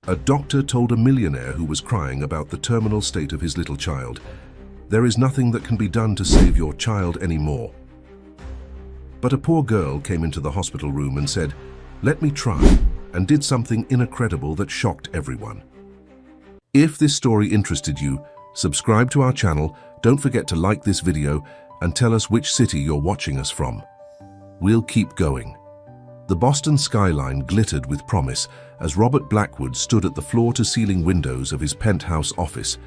A doctor told a millionaire who was crying about the terminal state of his little child, "There is nothing that can be done to save your child anymore." But a poor girl came into the hospital room and said, "Let me try," and did something incredible that shocked everyone. If this story interested you, subscribe to our channel, don't forget to like this video, and tell us which city you're watching us from. We'll keep going. The Boston skyline glittered with promise as Robert Blackwood stood at the floor-to-ceiling windows of his penthouse office.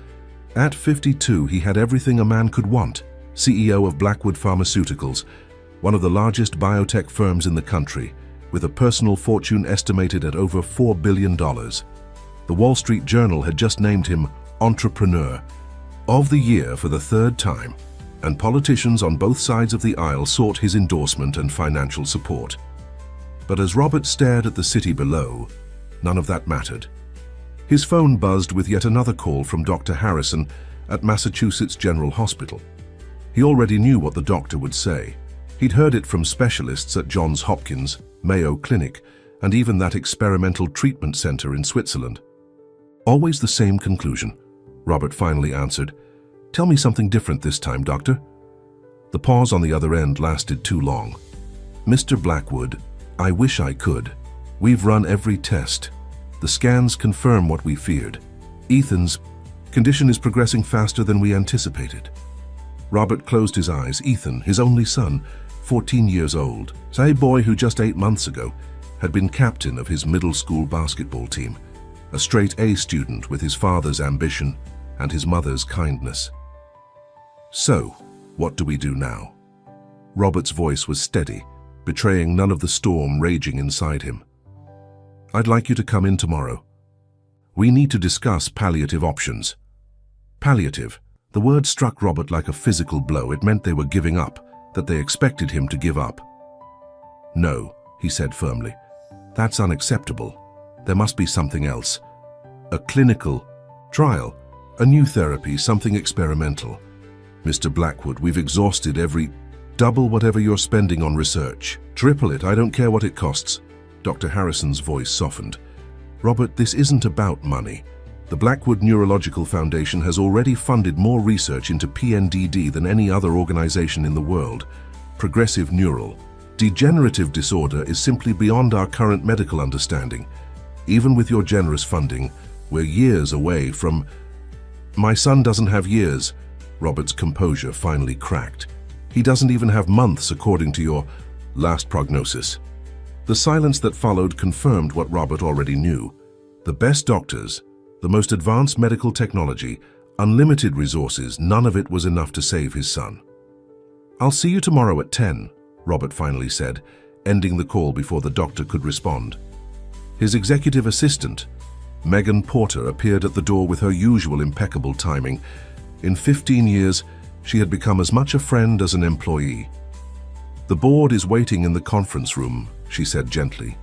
At 52, he had everything a man could want: CEO of Blackwood Pharmaceuticals, one of the largest biotech firms in the country, with a personal fortune estimated at over $4 billion. The Wall Street Journal had just named him Entrepreneur of the Year for the third time, and politicians on both sides of the aisle sought his endorsement and financial support. But as Robert stared at the city below, none of that mattered. His phone buzzed with yet another call from Dr. Harrison at Massachusetts General Hospital. He already knew what the doctor would say. He'd heard it from specialists at Johns Hopkins, Mayo Clinic, and even that experimental treatment center in Switzerland. "Always the same conclusion," Robert finally answered. "Tell me something different this time, doctor." The pause on the other end lasted too long. "Mr. Blackwood, I wish I could. We've run every test. The scans confirm what we feared. Ethan's condition is progressing faster than we anticipated." Robert closed his eyes. Ethan, his only son, 14 years old, a boy who just 8 months ago had been captain of his middle school basketball team, a straight A student with his father's ambition and his mother's kindness. "So, what do we do now?" Robert's voice was steady, betraying none of the storm raging inside him. "I'd like you to come in tomorrow. We need to discuss palliative options." Palliative. The word struck Robert like a physical blow. It meant they were giving up, that they expected him to give up. "No," he said firmly. "That's unacceptable. There must be something else. A clinical trial, a new therapy, something experimental. Mr. Blackwood, we've exhausted every... Double whatever you're spending on research. Triple it, I don't care what it costs." Dr. Harrison's voice softened. "Robert, this isn't about money. The Blackwood Neurological Foundation has already funded more research into PNDD than any other organization in the world. Progressive neural degenerative disorder is simply beyond our current medical understanding. Even with your generous funding, we're years away from..." "My son doesn't have years." Robert's composure finally cracked. "He doesn't even have months according to your last prognosis." The silence that followed confirmed what Robert already knew. The best doctors, the most advanced medical technology, unlimited resources, none of it was enough to save his son. "I'll see you tomorrow at 10, Robert finally said, ending the call before the doctor could respond. His executive assistant, Megan Porter, appeared at the door with her usual impeccable timing. In 15 years, she had become as much a friend as an employee. "The board is waiting in the conference room," she said gently.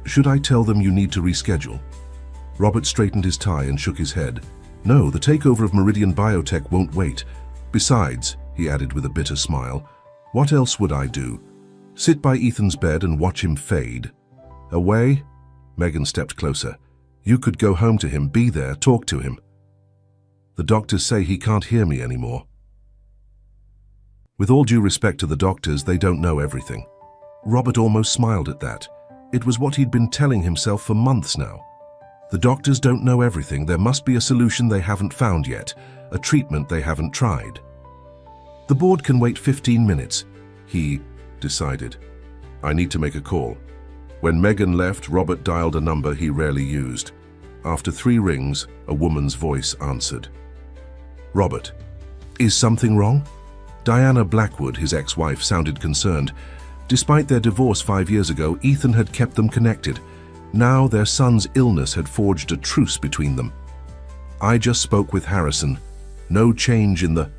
"Should I tell them you need to reschedule?" Robert straightened his tie and shook his head. "No, the takeover of Meridian Biotech won't wait. Besides," he added with a bitter smile, "what else would I do? Sit by Ethan's bed and watch him fade away?" Megan stepped closer. "You could go home to him, be there, talk to him." "The doctors say he can't hear me anymore." With all due respect to the doctors, they don't know everything. Robert almost smiled at that. It was what he'd been telling himself for months now. The doctors don't know everything. There must be a solution they haven't found yet, a treatment they haven't tried. "The board can wait 15 minutes, he decided. "I need to make a call." When Megan left, Robert dialed a number he rarely used. After 3 rings, a woman's voice answered. "Robert, is something wrong?" Diana Blackwood, his ex-wife, sounded concerned. Despite their divorce 5 years ago, Ethan had kept them connected. Now their son's illness had forged a truce between them. "I just spoke with Harrison. No change in the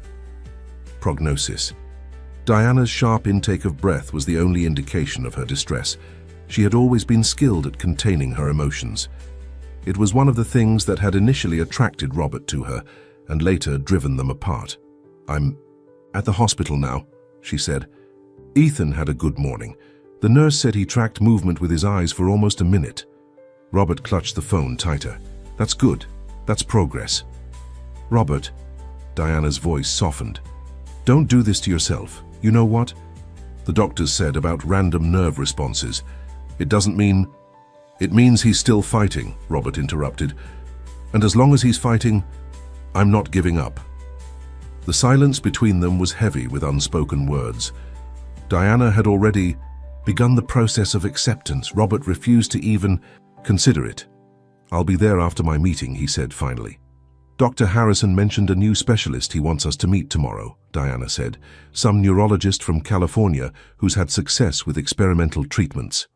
prognosis." Diana's sharp intake of breath was the only indication of her distress. She had always been skilled at containing her emotions. It was one of the things that had initially attracted Robert to her and later driven them apart. "I'm at the hospital now," she said. Ethan had a good morning. The nurse said he tracked movement with his eyes for almost a minute. Robert clutched the phone tighter. That's good. That's progress. Robert, Diana's voice softened. Don't do this to yourself. You know what? The doctors said about random nerve responses. It doesn't mean... It means he's still fighting, Robert interrupted. And as long as he's fighting, I'm not giving up. The silence between them was heavy with unspoken words. Diana had already begun the process of acceptance. Robert refused to even consider it. I'll be there after my meeting, he said finally. Dr. Harrison mentioned a new specialist he wants us to meet tomorrow, Diana said. Some neurologist from California who's had success with experimental treatments.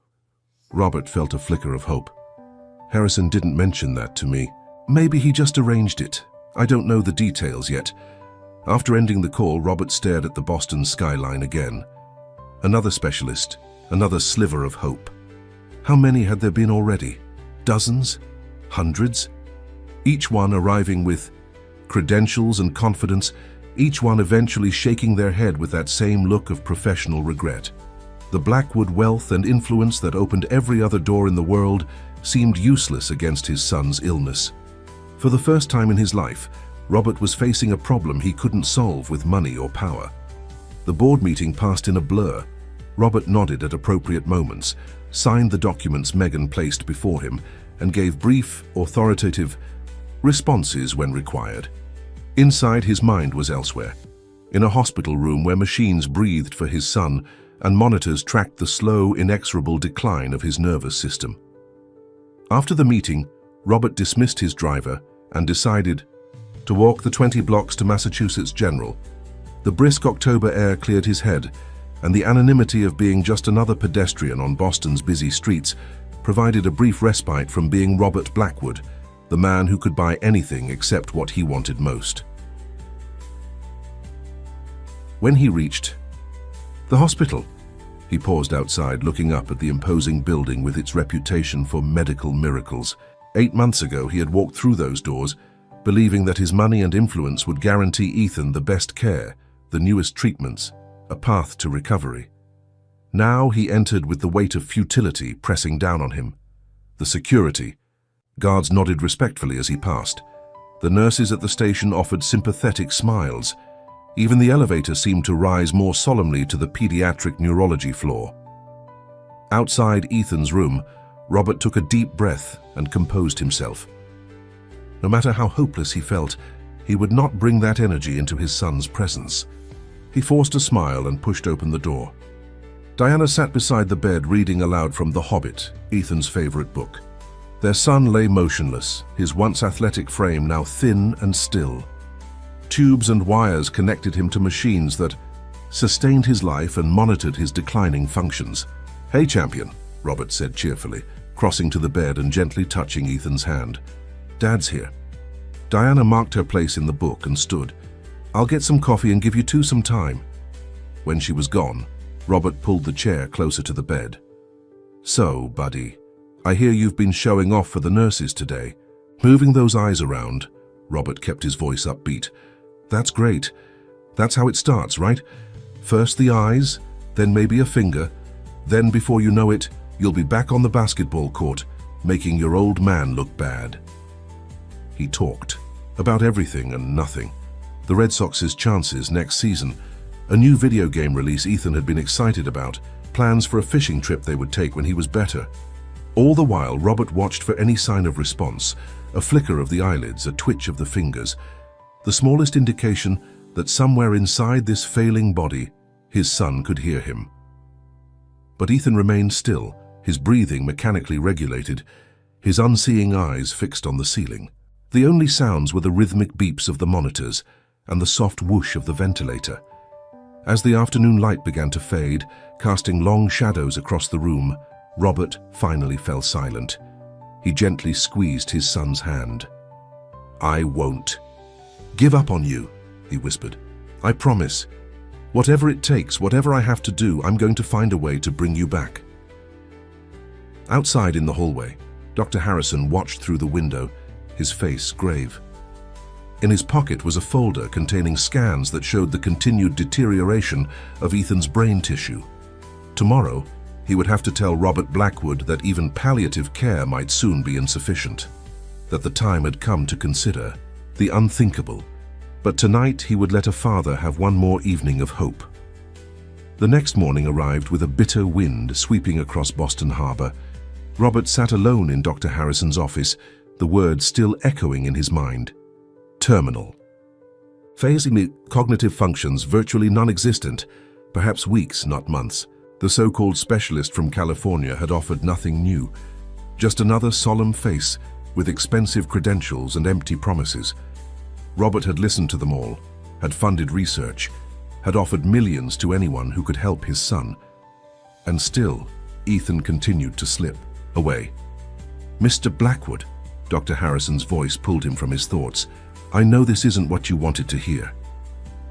Robert felt a flicker of hope. Harrison didn't mention that to me. Maybe he just arranged it. I don't know the details yet. After ending the call, Robert stared at the Boston skyline again. Another specialist, another sliver of hope. How many had there been already? Dozens? Hundreds? Each one arriving with credentials and confidence, each one eventually shaking their head with that same look of professional regret. The Blackwood wealth and influence that opened every other door in the world seemed useless against his son's illness. For the first time in his life, Robert was facing a problem he couldn't solve with money or power. The board meeting passed in a blur. Robert nodded at appropriate moments, signed the documents Megan placed before him, and gave brief, authoritative responses when required. Inside, his mind was elsewhere, in a hospital room where machines breathed for his son and monitors tracked the slow, inexorable decline of his nervous system. After the meeting, Robert dismissed his driver and decided to walk the 20 blocks to Massachusetts General. The brisk October air cleared his head, and the anonymity of being just another pedestrian on Boston's busy streets provided a brief respite from being Robert Blackwood, the man who could buy anything except what he wanted most. When he reached the hospital, he paused outside, looking up at the imposing building with its reputation for medical miracles. 8 months ago, he had walked through those doors, believing that his money and influence would guarantee Ethan the best care, the newest treatments, a path to recovery. Now he entered with the weight of futility pressing down on him. The security. Guards nodded respectfully as he passed. The nurses at the station offered sympathetic smiles. Even the elevator seemed to rise more solemnly to the pediatric neurology floor. Outside Ethan's room, Robert took a deep breath and composed himself. No matter how hopeless he felt, he would not bring that energy into his son's presence. He forced a smile and pushed open the door. Diana sat beside the bed reading aloud from The Hobbit, Ethan's favorite book. Their son lay motionless, his once athletic frame now thin and still. Tubes and wires connected him to machines that sustained his life and monitored his declining functions. "Hey, champion," Robert said cheerfully, crossing to the bed and gently touching Ethan's hand. "Dad's here." Diana marked her place in the book and stood. "I'll get some coffee and give you two some time." When she was gone, Robert pulled the chair closer to the bed. "So, buddy, I hear you've been showing off for the nurses today." Moving those eyes around, Robert kept his voice upbeat. "That's great. That's how it starts, right? First the eyes, then maybe a finger, then before you know it, you'll be back on the basketball court, making your old man look bad." He talked about everything and nothing. The Red Sox's chances next season, a new video game release Ethan had been excited about, plans for a fishing trip they would take when he was better. All the while, Robert watched for any sign of response, a flicker of the eyelids, a twitch of the fingers, the smallest indication that somewhere inside this failing body, his son could hear him. But Ethan remained still, his breathing mechanically regulated, his unseeing eyes fixed on the ceiling. The only sounds were the rhythmic beeps of the monitors and the soft whoosh of the ventilator. As the afternoon light began to fade, casting long shadows across the room, Robert finally fell silent. He gently squeezed his son's hand. "I won't give up on you," he whispered. "I promise. Whatever it takes, whatever I have to do, I'm going to find a way to bring you back." Outside in the hallway, Dr. Harrison watched through the window, his face grave. In his pocket was a folder containing scans that showed the continued deterioration of Ethan's brain tissue. Tomorrow, He would have to tell Robert Blackwood that even palliative care might soon be insufficient, that the time had come to consider the unthinkable. But tonight he would let a father have one more evening of hope. The next morning arrived with a bitter wind sweeping across Boston Harbor. Robert sat alone in Dr. Harrison's office, the words still echoing in his mind. Terminal. Phasing cognitive functions virtually non-existent, perhaps weeks, not months. The so-called specialist from California had offered nothing new, just another solemn face with expensive credentials and empty promises. Robert had listened to them all, had funded research, had offered millions to anyone who could help his son. And still, Ethan continued to slip away. "Mr. Blackwood," Dr. Harrison's voice pulled him from his thoughts. "I know this isn't what you wanted to hear."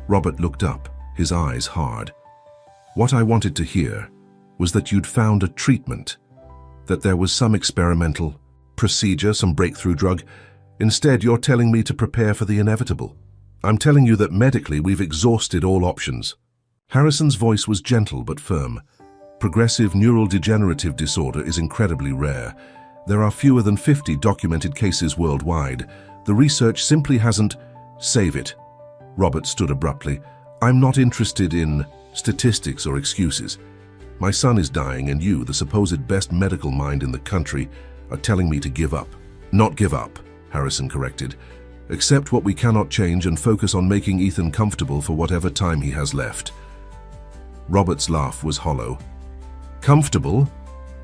Robert looked up, his eyes hard. "What I wanted to hear was that you'd found a treatment, that there was some experimental procedure, some breakthrough drug. Instead, you're telling me to prepare for the inevitable. I'm telling you that medically we've exhausted all options." Harrison's voice was gentle but firm. Progressive neurodegenerative disorder is incredibly rare. There are fewer than 50 documented cases worldwide. The research simply hasn't. "Save it." Robert stood abruptly. "I'm not interested in statistics or excuses. My son is dying and you, the supposed best medical mind in the country, are telling me to give up." "Not give up," Harrison corrected. "Accept what we cannot change and focus on making Ethan comfortable for whatever time he has left." Robert's laugh was hollow. "Comfortable?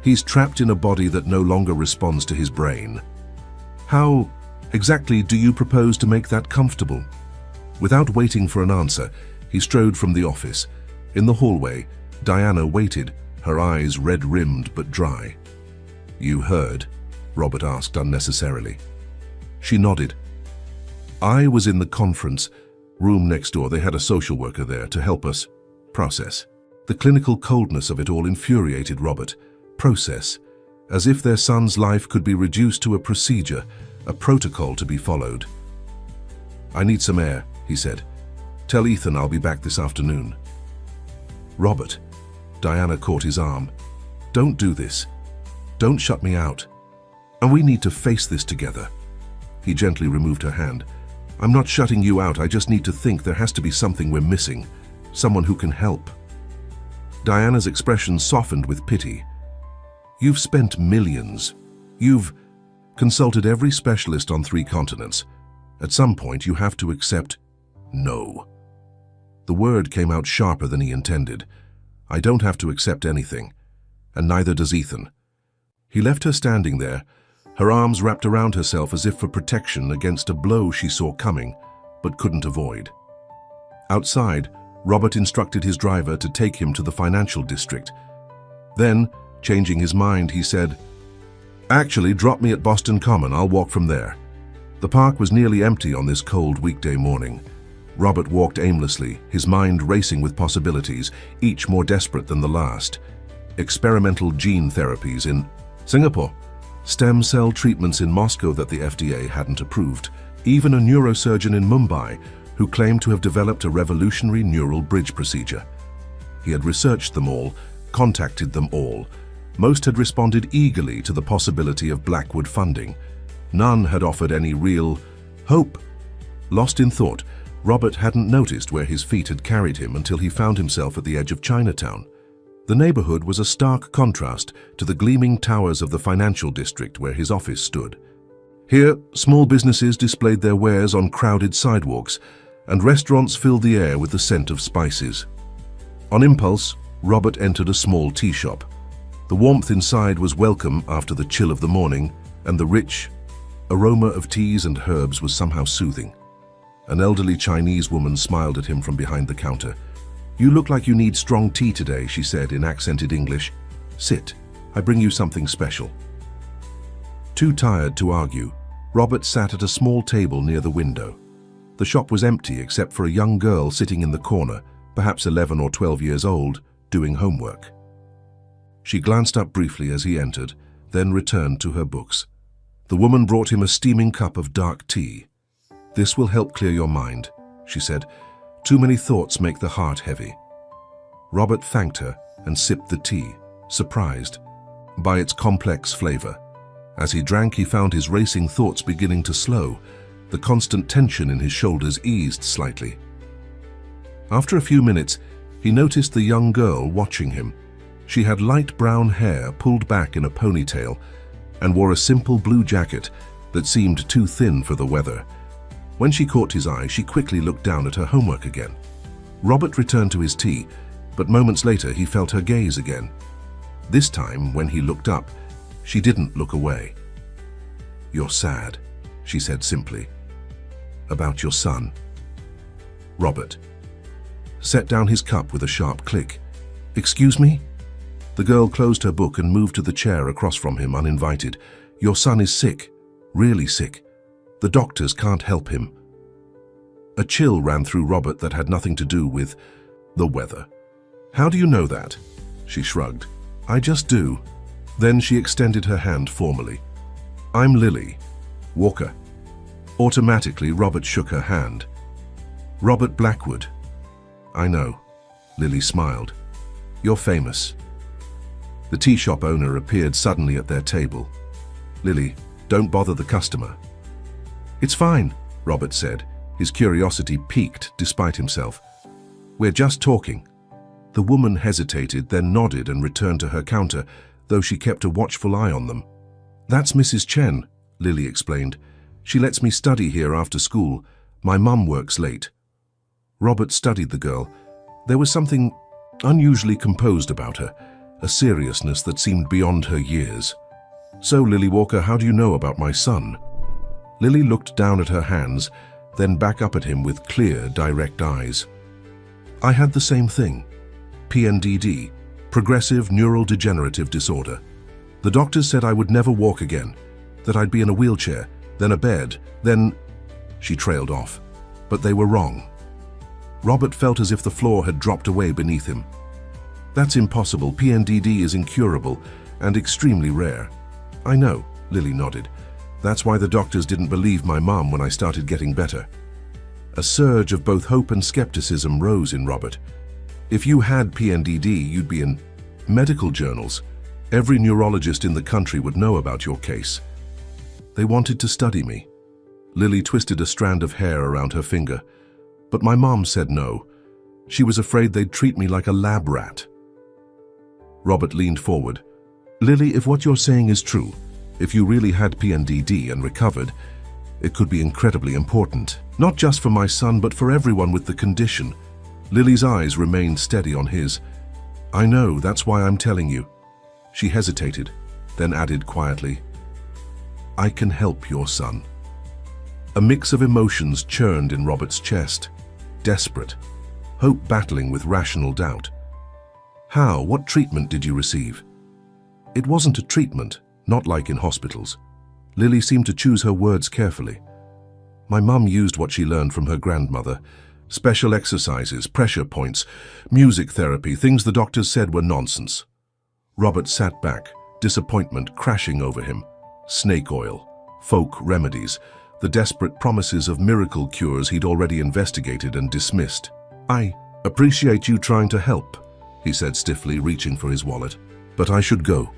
He's trapped in a body that no longer responds to his brain. How exactly do you propose to make that comfortable?" Without waiting for an answer, he strode from the office. In the hallway, Diana waited, her eyes red-rimmed but dry. "You heard?" Robert asked unnecessarily. She nodded. "I was in the conference room next door. They had a social worker there to help us process." The clinical coldness of it all infuriated Robert. Process, as if their son's life could be reduced to a procedure, a protocol to be followed. "I need some air," he said. "Tell Ethan I'll be back this afternoon." "Robert," Diana caught his arm. "Don't do this. Don't shut me out. And we need to face this together." He gently removed her hand. "I'm not shutting you out. I just need to think there has to be something we're missing. Someone who can help." Diana's expression softened with pity. "You've spent millions. You've consulted every specialist on 3 continents. At some point, you have to accept no." The word came out sharper than he intended. "I don't have to accept anything, and neither does Ethan." He left her standing there, her arms wrapped around herself as if for protection against a blow she saw coming, but couldn't avoid. Outside, Robert instructed his driver to take him to the financial district. Then, changing his mind, he said, "Actually, drop me at Boston Common. I'll walk from there." The park was nearly empty on this cold weekday morning. Robert walked aimlessly, his mind racing with possibilities, each more desperate than the last. Experimental gene therapies in Singapore, stem cell treatments in Moscow that the FDA hadn't approved, even a neurosurgeon in Mumbai who claimed to have developed a revolutionary neural bridge procedure. He had researched them all, contacted them all. Most had responded eagerly to the possibility of Blackwood funding. None had offered any real hope. Lost in thought, Robert hadn't noticed where his feet had carried him until he found himself at the edge of Chinatown. The neighborhood was a stark contrast to the gleaming towers of the financial district where his office stood. Here, small businesses displayed their wares on crowded sidewalks, and restaurants filled the air with the scent of spices. On impulse, Robert entered a small tea shop. The warmth inside was welcome after the chill of the morning, and the rich aroma of teas and herbs was somehow soothing. An elderly Chinese woman smiled at him from behind the counter. "You look like you need strong tea today," she said in accented English. "Sit. I bring you something special." Too tired to argue, Robert sat at a small table near the window. The shop was empty except for a young girl sitting in the corner, perhaps 11 or 12 years old, doing homework. She glanced up briefly as he entered, then returned to her books. The woman brought him a steaming cup of dark tea. "This will help clear your mind," she said. "Too many thoughts make the heart heavy." Robert thanked her and sipped the tea, surprised by its complex flavor. As he drank, he found his racing thoughts beginning to slow. The constant tension in his shoulders eased slightly. After a few minutes, he noticed the young girl watching him. She had light brown hair pulled back in a ponytail and wore a simple blue jacket that seemed too thin for the weather. When she caught his eye, she quickly looked down at her homework again. Robert returned to his tea, but moments later he felt her gaze again. This time, when he looked up, she didn't look away. "You're sad," she said simply. "About your son." Robert set down his cup with a sharp click. "Excuse me?" The girl closed her book and moved to the chair across from him uninvited. "Your son is sick, really sick. The doctors can't help him." A chill ran through Robert that had nothing to do with the weather. "How do you know that?" She shrugged. "I just do." Then she extended her hand formally. "I'm Lily Walker." Automatically, Robert shook her hand. "Robert Blackwood." "I know." Lily smiled. "You're famous." The tea shop owner appeared suddenly at their table. "Lily, don't bother the customer." "It's fine," Robert said, his curiosity piqued despite himself. "We're just talking." The woman hesitated, then nodded and returned to her counter, though she kept a watchful eye on them. "That's Mrs. Chen," Lily explained. "She lets me study here after school. My mum works late." Robert studied the girl. There was something unusually composed about her, a seriousness that seemed beyond her years. "So, Lily Walker, how do you know about my son?" Lily looked down at her hands, then back up at him with clear, direct eyes. "I had the same thing. PNDD, progressive neurodegenerative disorder. The doctors said I would never walk again, that I'd be in a wheelchair, then a bed, then..." She trailed off. But they were wrong. Robert felt as if the floor had dropped away beneath him. "That's impossible. PNDD is incurable and extremely rare." "I know," Lily nodded. "That's why the doctors didn't believe my mom when I started getting better." A surge of both hope and skepticism rose in Robert. "If you had PNDD, you'd be in medical journals. Every neurologist in the country would know about your case." "They wanted to study me." Lily twisted a strand of hair around her finger. "But my mom said no. She was afraid they'd treat me like a lab rat." Robert leaned forward. "Lily, if what you're saying is true, if you really had PNDD and recovered, it could be incredibly important. Not just for my son, but for everyone with the condition." Lily's eyes remained steady on his. "I know, that's why I'm telling you." She hesitated, then added quietly, "I can help your son." A mix of emotions churned in Robert's chest. Desperate, hope battling with rational doubt. "How? What treatment did you receive?" "It wasn't a treatment, not like in hospitals." Lily seemed to choose her words carefully. "My mum used what she learned from her grandmother. Special exercises, pressure points, music therapy, things the doctors said were nonsense." Robert sat back, disappointment crashing over him. Snake oil, folk remedies, the desperate promises of miracle cures he'd already investigated and dismissed. "I appreciate you trying to help," he said stiffly, reaching for his wallet. "But I should go."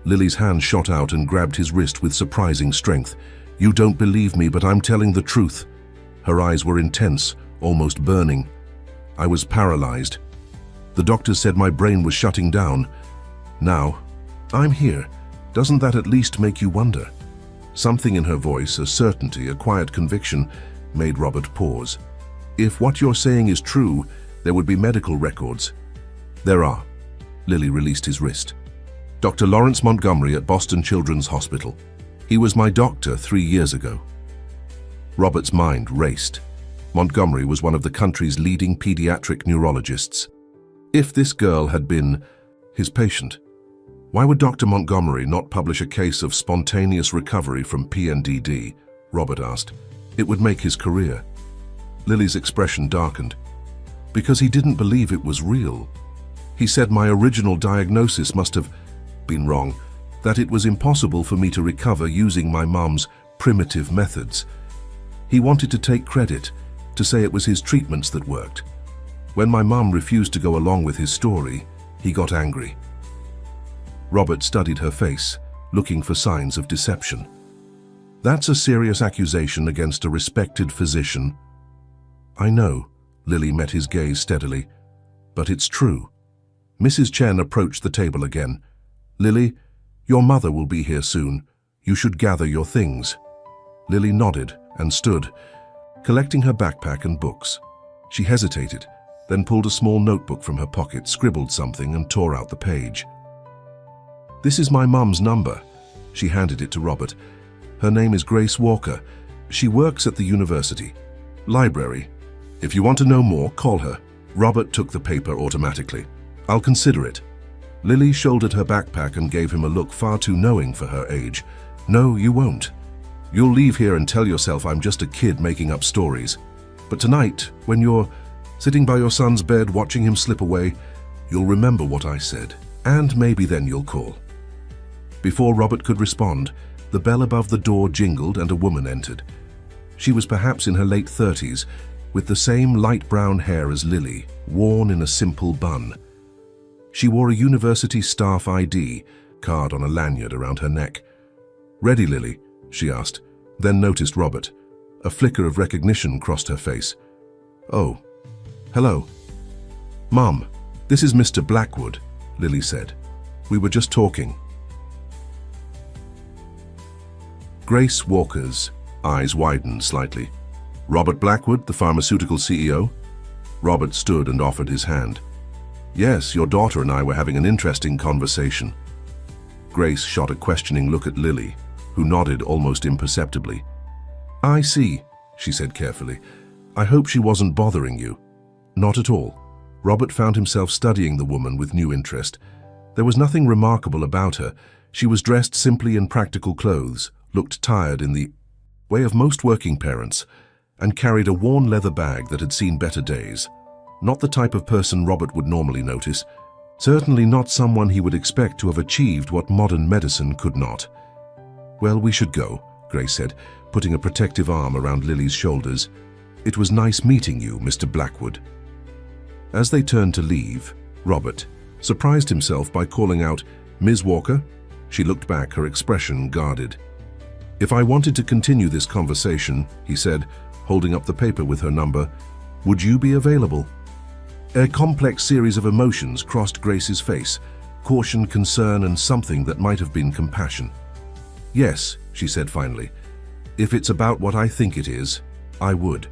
Lily's hand shot out and grabbed his wrist with surprising strength. "You don't believe me, but I'm telling the truth." Her eyes were intense, almost burning. "I was paralyzed. The doctors said my brain was shutting down. Now, I'm here. Doesn't that at least make you wonder?" Something in her voice, a certainty, a quiet conviction, made Robert pause. "If what you're saying is true, there would be medical records." "There are." Lily released his wrist. "Dr. Lawrence Montgomery at Boston Children's Hospital. He was my doctor 3 years ago." Robert's mind raced. Montgomery was one of the country's leading pediatric neurologists. If this girl had been his patient, why would Dr. Montgomery not publish a case of spontaneous recovery from PNDD? Robert asked. It would make his career. Lily's expression darkened. "Because he didn't believe it was real. He said my original diagnosis must have been wrong, that it was impossible for me to recover using my mom's primitive methods. He wanted to take credit, to say it was his treatments that worked. When my mom refused to go along with his story, he got angry." Robert studied her face, looking for signs of deception. "That's a serious accusation against a respected physician." "I know," Lily met his gaze steadily, "but it's true." Mrs. Chen approached the table again. "Lily, your mother will be here soon. You should gather your things." Lily nodded and stood, collecting her backpack and books. She hesitated, then pulled a small notebook from her pocket, scribbled something, and tore out the page. "This is my mum's number." She handed it to Robert. "Her name is Grace Walker. She works at the university. Library. If you want to know more, call her." Robert took the paper automatically. "I'll consider it." Lily shouldered her backpack and gave him a look far too knowing for her age. "No, you won't. You'll leave here and tell yourself I'm just a kid making up stories. But tonight, when you're sitting by your son's bed watching him slip away, you'll remember what I said, and maybe then you'll call." Before Robert could respond, the bell above the door jingled and a woman entered. She was perhaps in her late 30s, with the same light brown hair as Lily, worn in a simple bun. She wore a university staff ID card on a lanyard around her neck. "Ready, Lily?" she asked, then noticed Robert. A flicker of recognition crossed her face. "Oh, hello." "Mom, this is Mr. Blackwood," Lily said. "We were just talking." Grace Walker's eyes widened slightly. "Robert Blackwood, the pharmaceutical CEO?" Robert stood and offered his hand. "Yes, your daughter and I were having an interesting conversation." Grace shot a questioning look at Lily, who nodded almost imperceptibly. "I see," she said carefully. "I hope she wasn't bothering you." "Not at all." Robert found himself studying the woman with new interest. There was nothing remarkable about her. She was dressed simply in practical clothes, looked tired in the way of most working parents, and carried a worn leather bag that had seen better days. Not the type of person Robert would normally notice. Certainly not someone he would expect to have achieved what modern medicine could not. "Well, we should go," Grace said, putting a protective arm around Lily's shoulders. "It was nice meeting you, Mr. Blackwood." As they turned to leave, Robert surprised himself by calling out, "Ms. Walker?" She looked back, her expression guarded. "If I wanted to continue this conversation," he said, holding up the paper with her number, "would you be available?" A complex series of emotions crossed Grace's face, caution, concern, and something that might have been compassion. "Yes," she said finally. "If it's about what I think it is, I would."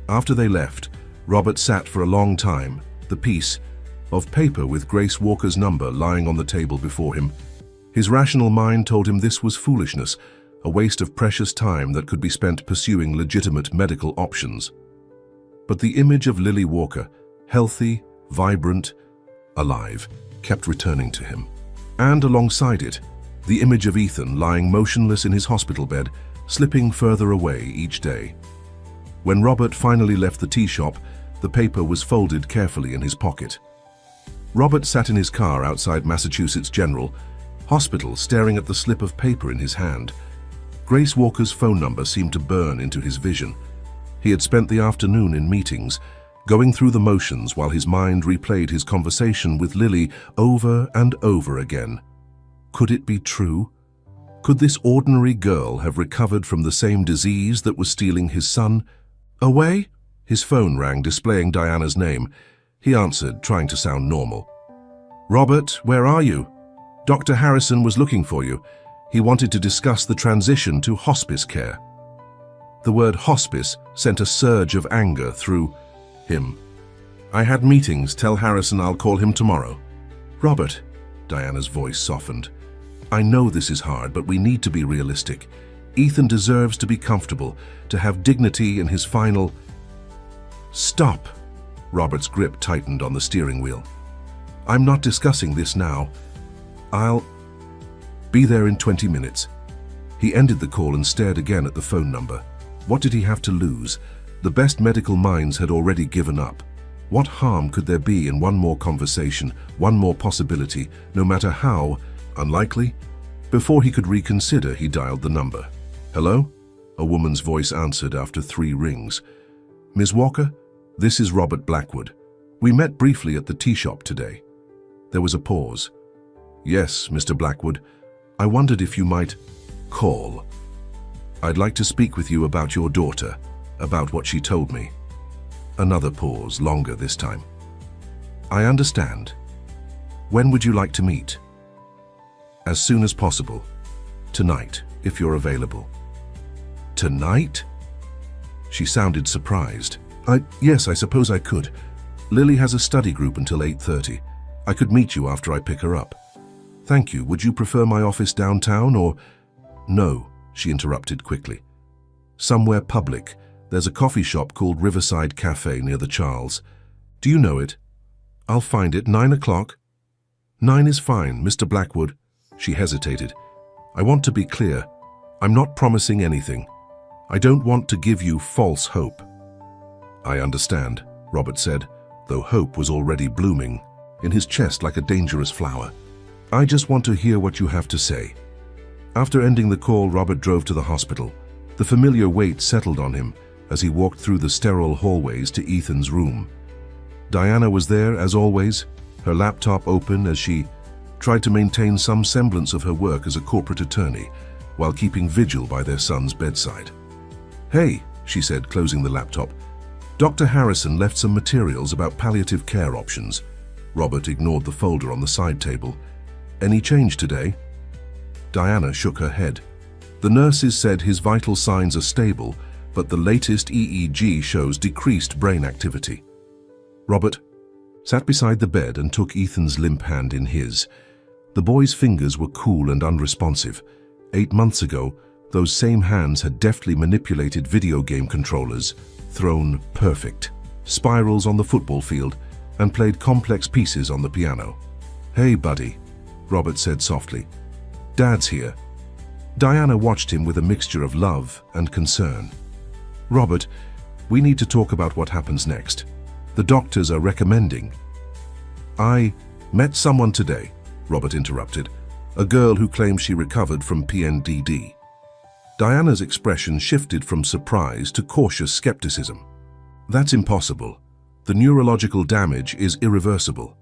After they left, Robert sat for a long time, the piece of paper with Grace Walker's number lying on the table before him. His rational mind told him this was foolishness, a waste of precious time that could be spent pursuing legitimate medical options. But the image of Lily Walker, healthy, vibrant, alive, kept returning to him. And alongside it, the image of Ethan lying motionless in his hospital bed, slipping further away each day. When Robert finally left the tea shop, the paper was folded carefully in his pocket. Robert sat in his car outside Massachusetts General Hospital, staring at the slip of paper in his hand. Grace Walker's phone number seemed to burn into his vision. He had spent the afternoon in meetings, going through the motions while his mind replayed his conversation with Lily over and over again. Could it be true? Could this ordinary girl have recovered from the same disease that was stealing his son away? His phone rang, displaying Diana's name. He answered, trying to sound normal. "Robert, where are you? Dr. Harrison was looking for you. He wanted to discuss the transition to hospice care." The word hospice sent a surge of anger through him. "I had meetings. Tell Harrison I'll call him tomorrow." "Robert," Diana's voice softened, "I know this is hard, but we need to be realistic. Ethan deserves to be comfortable, to have dignity in his final..." "Stop!" Robert's grip tightened on the steering wheel. "I'm not discussing this now. I'll be there in 20 minutes. He ended the call and stared again at the phone number. What did he have to lose? The best medical minds had already given up. What harm could there be in one more conversation, one more possibility, no matter how unlikely? Before he could reconsider, he dialed the number. "Hello?" A woman's voice answered after 3 rings. "Ms. Walker, this is Robert Blackwood. We met briefly at the tea shop today." There was a pause. Yes, Mr. Blackwood. I wondered if you might call. I'd like to speak with you about your daughter, about what she told me. Another pause, longer this time. I understand. When would you like to meet? As soon as possible. Tonight, if you're available. Tonight? She sounded surprised. Yes, I suppose I could. Lily has a study group until 8:30. I could meet you after I pick her up. Thank you. Would you prefer my office downtown or... No, she interrupted quickly. Somewhere public. There's a coffee shop called Riverside Cafe near the Charles. Do you know it? I'll find it. 9 o'clock? 9 is fine, Mr. Blackwood. She hesitated. I want to be clear. I'm not promising anything. I don't want to give you false hope. I understand, Robert said, though hope was already blooming in his chest like a dangerous flower. I just want to hear what you have to say. After ending the call, Robert drove to the hospital. The familiar weight settled on him as he walked through the sterile hallways to Ethan's room. Diana was there, as always, her laptop open as she tried to maintain some semblance of her work as a corporate attorney while keeping vigil by their son's bedside. Hey, she said, closing the laptop. Dr. Harrison left some materials about palliative care options. Robert ignored the folder on the side table. Any change today? Diana shook her head. The nurses said his vital signs are stable, but the latest EEG shows decreased brain activity. Robert sat beside the bed and took Ethan's limp hand in his. The boy's fingers were cool and unresponsive. 8 months ago, those same hands had deftly manipulated video game controllers, thrown perfect spirals on the football field, and played complex pieces on the piano. Hey, buddy, Robert said softly. Dad's here. Diana watched him with a mixture of love and concern. Robert, we need to talk about what happens next. The doctors are recommending. I met someone today, Robert interrupted, a girl who claims she recovered from PNDD. Diana's expression shifted from surprise to cautious skepticism. That's impossible. The neurological damage is irreversible.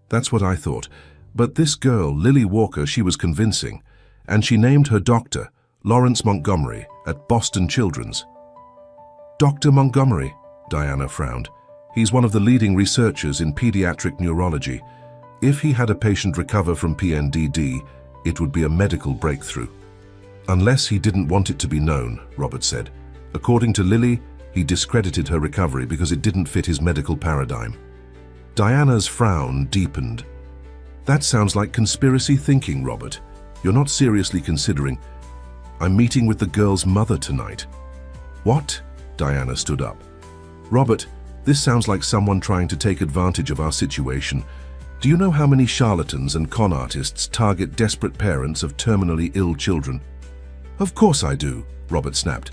That's what I thought. But this girl, Lily Walker, she was convincing, and she named her doctor, Lawrence Montgomery, at Boston Children's. Dr. Montgomery, Diana frowned. He's one of the leading researchers in pediatric neurology. If he had a patient recover from PNDD, it would be a medical breakthrough. Unless he didn't want it to be known, Robert said. According to Lily, he discredited her recovery because it didn't fit his medical paradigm. Diana's frown deepened. That sounds like conspiracy thinking, Robert. You're not seriously considering... I'm meeting with the girl's mother tonight. What? Diana stood up. Robert, this sounds like someone trying to take advantage of our situation. Do you know how many charlatans and con artists target desperate parents of terminally ill children? Of course I do, Robert snapped.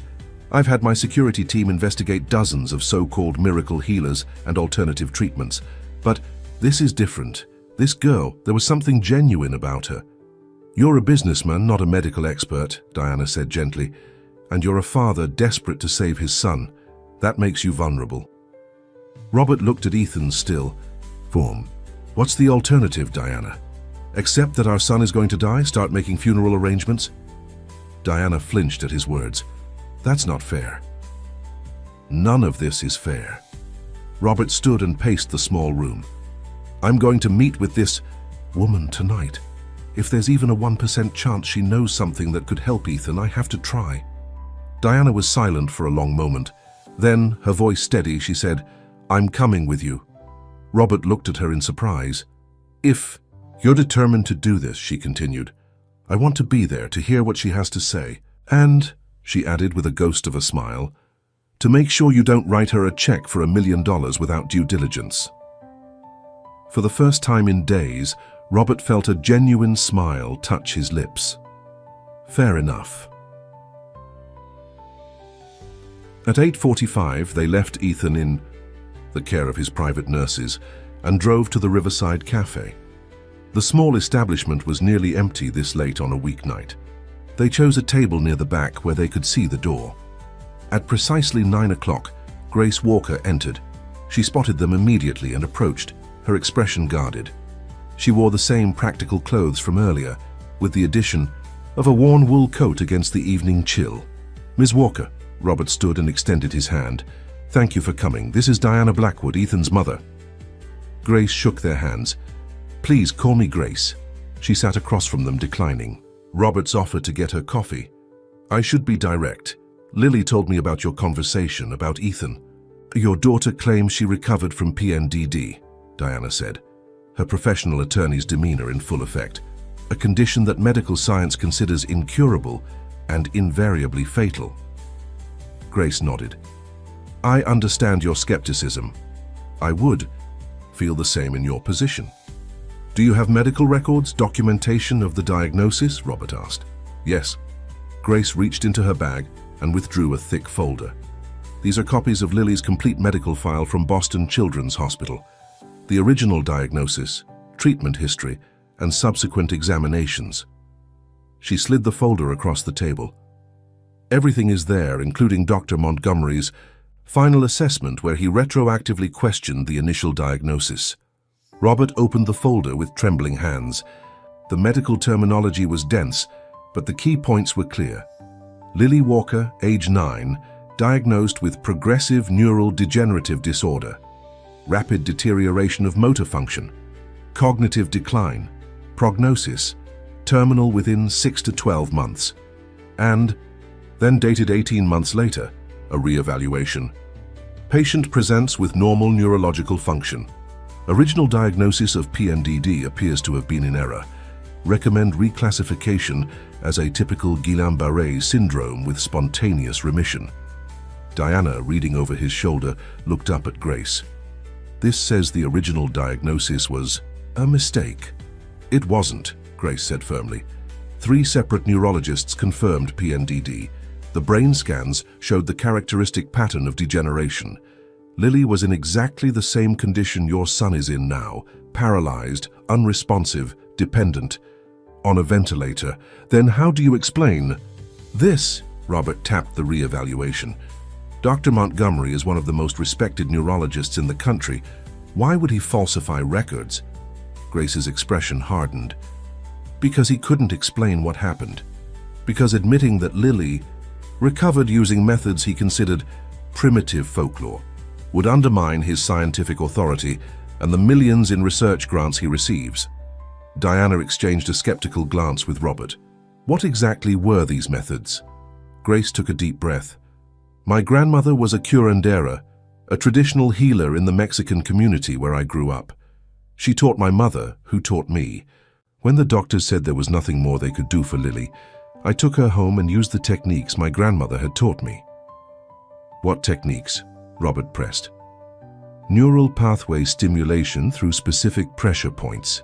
I've had my security team investigate dozens of so-called miracle healers and alternative treatments. But this is different. This girl, there was something genuine about her. You're a businessman, not a medical expert, Diana said gently, and you're a father desperate to save his son. That makes you vulnerable. Robert looked at Ethan still. What's the alternative, Diana? Accept that our son is going to die, start making funeral arrangements? Diana flinched at his words. That's not fair. None of this is fair. Robert stood and paced the small room. I'm going to meet with this woman tonight. If there's even a 1% chance she knows something that could help Ethan, I have to try. Diana was silent for a long moment. Then, her voice steady, she said, I'm coming with you. Robert looked at her in surprise. If you're determined to do this, she continued, I want to be there to hear what she has to say. And, she added with a ghost of a smile, to make sure you don't write her a check for $1 million without due diligence. For the first time in days, Robert felt a genuine smile touch his lips. Fair enough. At 8:45, they left Ethan in the care of his private nurses and drove to the Riverside Cafe. The small establishment was nearly empty this late on a weeknight. They chose a table near the back where they could see the door. At precisely 9 o'clock, Grace Walker entered. She spotted them immediately and approached, her expression guarded. She wore the same practical clothes from earlier, with the addition of a worn wool coat against the evening chill. "Ms. Walker," Robert stood and extended his hand. "Thank you for coming. This is Diana Blackwood, Ethan's mother." Grace shook their hands. "Please call me Grace." She sat across from them, declining. Robert's offered to get her coffee. "I should be direct. Lily told me about your conversation about Ethan. Your daughter claims she recovered from PNDD," Diana said, her professional attorney's demeanor in full effect. "A condition that medical science considers incurable and invariably fatal." Grace nodded. "I understand your skepticism. I would feel the same in your position." "Do you have medical records, documentation of the diagnosis?" Robert asked. "Yes." Grace reached into her bag and withdrew a thick folder. "These are copies of Lily's complete medical file from Boston Children's Hospital. The original diagnosis, treatment history, and subsequent examinations." She slid the folder across the table. "Everything is there, including Dr. Montgomery's final assessment where he retroactively questioned the initial diagnosis." Robert opened the folder with trembling hands. The medical terminology was dense, but the key points were clear. Lily Walker, age 9, diagnosed with progressive neural degenerative disorder, rapid deterioration of motor function, cognitive decline, prognosis, terminal within 6 to 12 months, and, then dated 18 months later, a re-evaluation. Patient presents with normal neurological function. Original diagnosis of PNDD appears to have been in error. Recommend reclassification as a typical Guillain-Barré syndrome with spontaneous remission. Diana, reading over his shoulder, looked up at Grace. "This says the original diagnosis was a mistake." "It wasn't," Grace said firmly. 3 separate neurologists confirmed PNDD. The brain scans showed the characteristic pattern of degeneration. Lily was in exactly the same condition your son is in now, paralyzed, unresponsive, dependent, on a ventilator. "Then how do you explain this?" Robert tapped the re-evaluation. "Dr. Montgomery is one of the most respected neurologists in the country. Why would he falsify records?" Grace's expression hardened. "Because he couldn't explain what happened. Because admitting that Lily recovered using methods he considered primitive folklore would undermine his scientific authority and the millions in research grants he receives." Diana exchanged a skeptical glance with Robert. "What exactly were these methods?" Grace took a deep breath. "My grandmother was a curandera, a traditional healer in the Mexican community where I grew up. She taught my mother, who taught me. When the doctors said there was nothing more they could do for Lily, I took her home and used the techniques my grandmother had taught me." "What techniques?" Robert pressed. "Neural pathway stimulation through specific pressure points.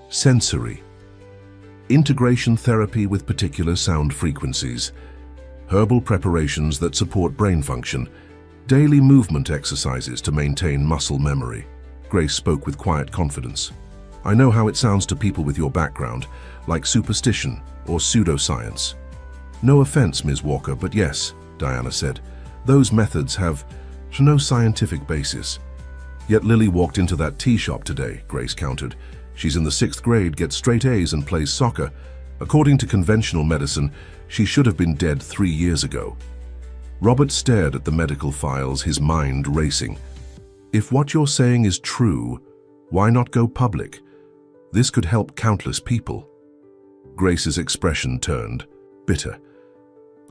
Sensory. Integration therapy with particular sound frequencies. Herbal preparations that support brain function. Daily movement exercises to maintain muscle memory." Grace spoke with quiet confidence. "I know how it sounds to people with your background, like superstition or pseudoscience." "No offense, Ms. Walker, but yes," Diana said. "Those methods have no scientific basis." "Yet Lily walked into that tea shop today," Grace countered. "She's in the 6th grade, gets straight A's and plays soccer. According to conventional medicine, she should have been dead 3 years ago." Robert stared at the medical files, his mind racing. "If what you're saying is true, why not go public? This could help countless people." Grace's expression turned, bitter.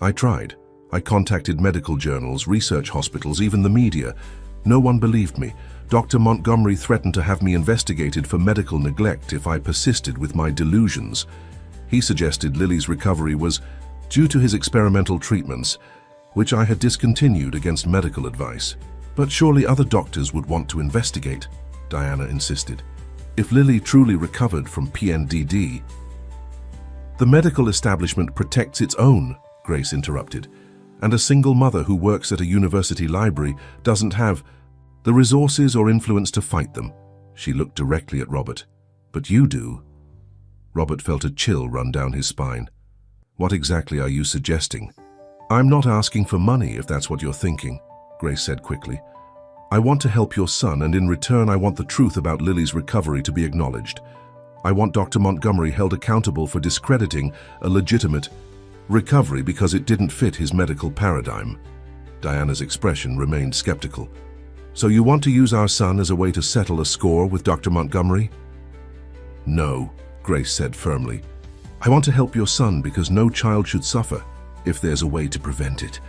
"I tried. I contacted medical journals, research hospitals, even the media. No one believed me. Dr. Montgomery threatened to have me investigated for medical neglect if I persisted with my delusions. He suggested Lily's recovery was due to his experimental treatments, which I had discontinued against medical advice. But surely other doctors would want to investigate," Diana insisted. "If Lily truly recovered from PNDD..." "The medical establishment protects its own," Grace interrupted. "And a single mother who works at a university library doesn't have the resources or influence to fight them." She looked directly at Robert. "But you do." Robert felt a chill run down his spine. "What exactly are you suggesting?" "I'm not asking for money, if that's what you're thinking," Grace said quickly. "I want to help your son, and in return I want the truth about Lily's recovery to be acknowledged. I want Dr. Montgomery held accountable for discrediting a legitimate recovery because it didn't fit his medical paradigm. Diana's expression remained skeptical. So you want to use our son as a way to settle a score with Dr. Montgomery? No, Grace said firmly. I want to help your son because no child should suffer if there's a way to prevent it.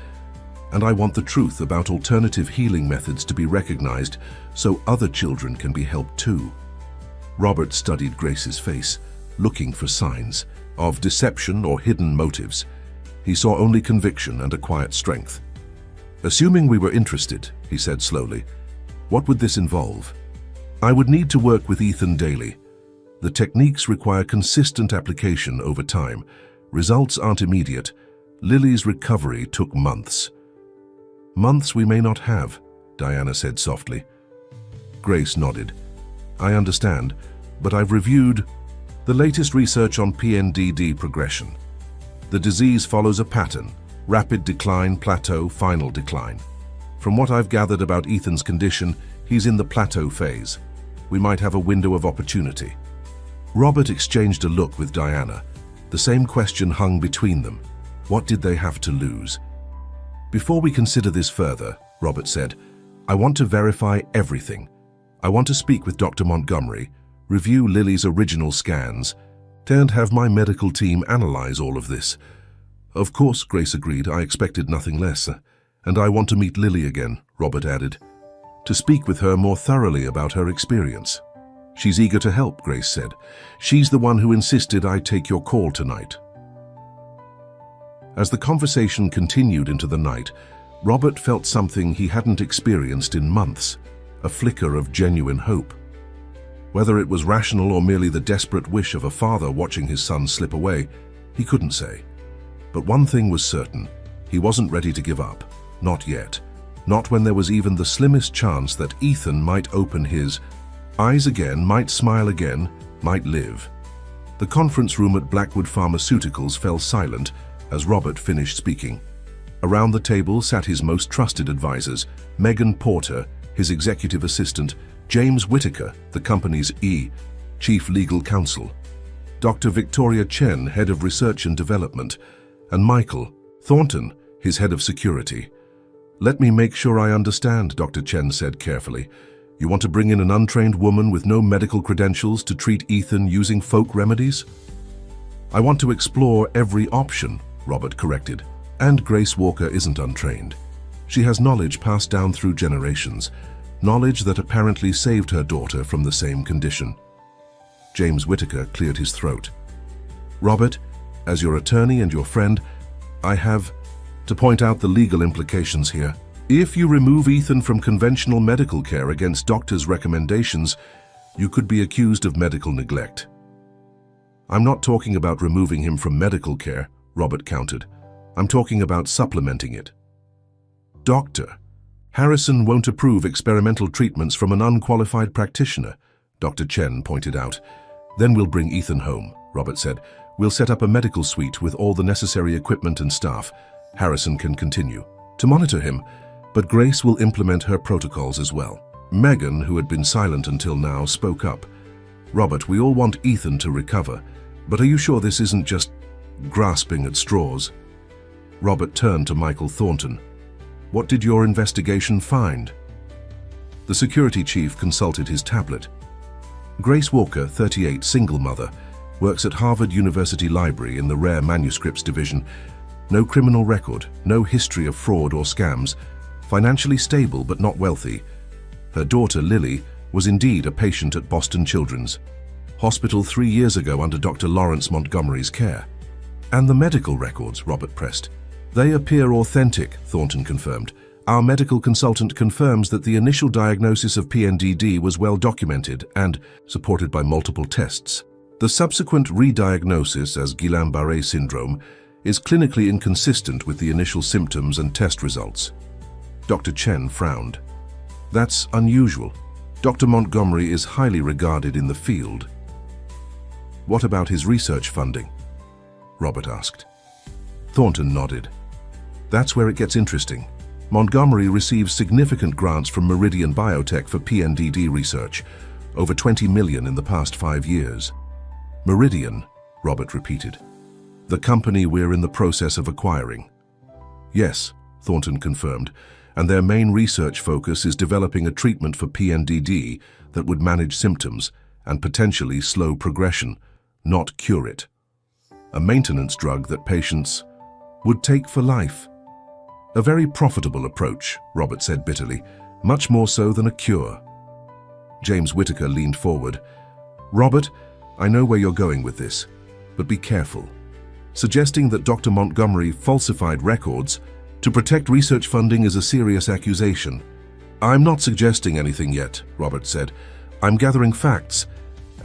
And I want the truth about alternative healing methods to be recognized so other children can be helped too. Robert studied Grace's face, looking for signs of deception or hidden motives. He saw only conviction and a quiet strength. Assuming we were interested, he said slowly, what would this involve? I would need to work with Ethan daily. The techniques require consistent application over time. Results aren't immediate. Lily's recovery took months. Months we may not have, Diana said softly. Grace nodded. I understand, but I've reviewed the latest research on PNDD progression. The disease follows a pattern: rapid decline, plateau, final decline. From what I've gathered about Ethan's condition, he's in the plateau phase. We might have a window of opportunity. Robert exchanged a look with Diana. The same question hung between them. What did they have to lose? Before we consider this further, Robert said, I want to verify everything. I want to speak with Dr. Montgomery, review Lily's original scans, and have my medical team analyze all of this. Of course, Grace agreed. I expected nothing less. And I want to meet Lily again, Robert added, to speak with her more thoroughly about her experience. She's eager to help, Grace said. She's the one who insisted I take your call tonight. As the conversation continued into the night, Robert felt something he hadn't experienced in months, a flicker of genuine hope. Whether it was rational or merely the desperate wish of a father watching his son slip away, he couldn't say. But one thing was certain, he wasn't ready to give up, not yet. Not when there was even the slimmest chance that Ethan might open his eyes again, might smile again, might live. The conference room at Blackwood Pharmaceuticals fell silent as Robert finished speaking. Around the table sat his most trusted advisors, Megan Porter, his executive assistant, James Whitaker, the company's chief legal counsel, Dr. Victoria Chen, head of research and development, and Michael Thornton, his head of security. Let me make sure I understand, Dr. Chen said carefully. You want to bring in an untrained woman with no medical credentials to treat Ethan using folk remedies? I want to explore every option, Robert corrected. And Grace Walker isn't untrained. She has knowledge passed down through generations, knowledge that apparently saved her daughter from the same condition. James Whitaker cleared his throat. Robert, as your attorney and your friend, I have to point out the legal implications here. If you remove Ethan from conventional medical care against doctors' recommendations, you could be accused of medical neglect. I'm not talking about removing him from medical care, Robert countered. I'm talking about supplementing it. Doctor, Harrison won't approve experimental treatments from an unqualified practitioner, Dr. Chen pointed out. Then we'll bring Ethan home, Robert said. We'll set up a medical suite with all the necessary equipment and staff. Harrison can continue to monitor him, but Grace will implement her protocols as well. Megan, who had been silent until now, spoke up. Robert, we all want Ethan to recover, but are you sure this isn't just grasping at straws? Robert turned to Michael Thornton. What did your investigation find? The security chief consulted his tablet. Grace Walker, 38, single mother, works at Harvard University Library in the Rare Manuscripts Division. No criminal record, no history of fraud or scams, financially stable but not wealthy. Her daughter, Lily, was indeed a patient at Boston Children's Hospital 3 years ago under Dr. Lawrence Montgomery's care. And the medical records, Robert pressed. They appear authentic, Thornton confirmed. Our medical consultant confirms that the initial diagnosis of PNDD was well documented and supported by multiple tests. The subsequent re-diagnosis as Guillain-Barré syndrome is clinically inconsistent with the initial symptoms and test results. Dr. Chen frowned. That's unusual. Dr. Montgomery is highly regarded in the field. What about his research funding? Robert asked. Thornton nodded. That's where it gets interesting. Montgomery receives significant grants from Meridian Biotech for PNDD research, over $20 million in the past 5 years. Meridian, Robert repeated. The company we're in the process of acquiring. Yes, Thornton confirmed, and their main research focus is developing a treatment for PNDD that would manage symptoms and potentially slow progression, not cure it. A maintenance drug that patients would take for life. A very profitable approach, Robert said bitterly, much more so than a cure. James Whitaker leaned forward. Robert, I know where you're going with this, but be careful. Suggesting that Dr. Montgomery falsified records to protect research funding is a serious accusation. I'm not suggesting anything yet, Robert said. I'm gathering facts.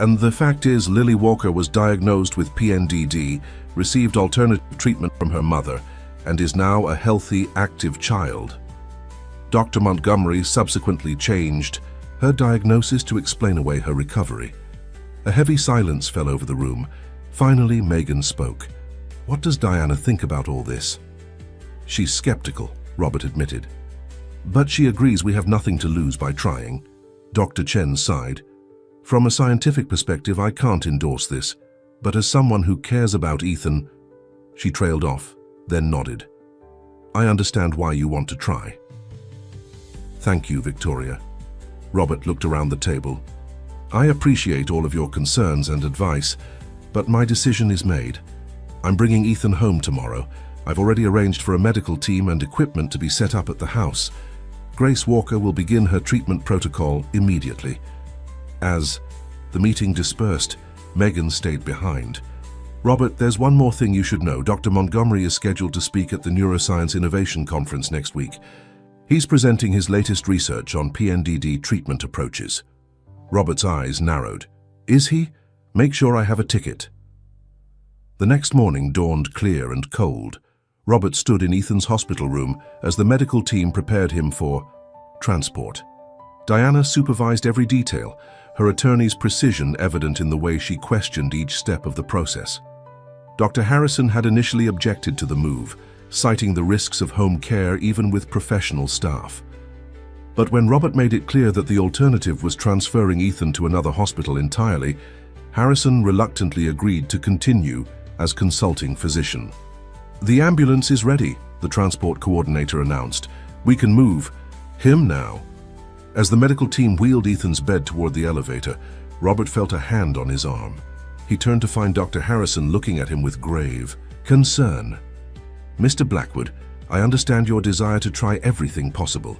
And the fact is, Lily Walker was diagnosed with PNDD, received alternative treatment from her mother, and is now a healthy, active child. Dr. Montgomery subsequently changed her diagnosis to explain away her recovery. A heavy silence fell over the room. Finally, Megan spoke. What does Diana think about all this? She's skeptical, Robert admitted. But she agrees we have nothing to lose by trying. Dr. Chen sighed. From a scientific perspective, I can't endorse this, but as someone who cares about Ethan, she trailed off, then nodded. I understand why you want to try. Thank you, Victoria. Robert looked around the table. I appreciate all of your concerns and advice, but my decision is made. I'm bringing Ethan home tomorrow. I've already arranged for a medical team and equipment to be set up at the house. Grace Walker will begin her treatment protocol immediately. As the meeting dispersed, Megan stayed behind. Robert, there's one more thing you should know. Dr. Montgomery is scheduled to speak at the Neuroscience Innovation Conference next week. He's presenting his latest research on PNDD treatment approaches. Robert's eyes narrowed. Is he? Make sure I have a ticket. The next morning dawned clear and cold. Robert stood in Ethan's hospital room as the medical team prepared him for transport. Diana supervised every detail, her attorney's precision evident in the way she questioned each step of the process. Dr. Harrison had initially objected to the move, citing the risks of home care even with professional staff. But when Robert made it clear that the alternative was transferring Ethan to another hospital entirely, Harrison reluctantly agreed to continue as consulting physician. The ambulance is ready, the transport coordinator announced. We can move him now. As the medical team wheeled Ethan's bed toward the elevator, Robert felt a hand on his arm. He turned to find Dr. Harrison looking at him with grave concern. Mr. Blackwood, I understand your desire to try everything possible,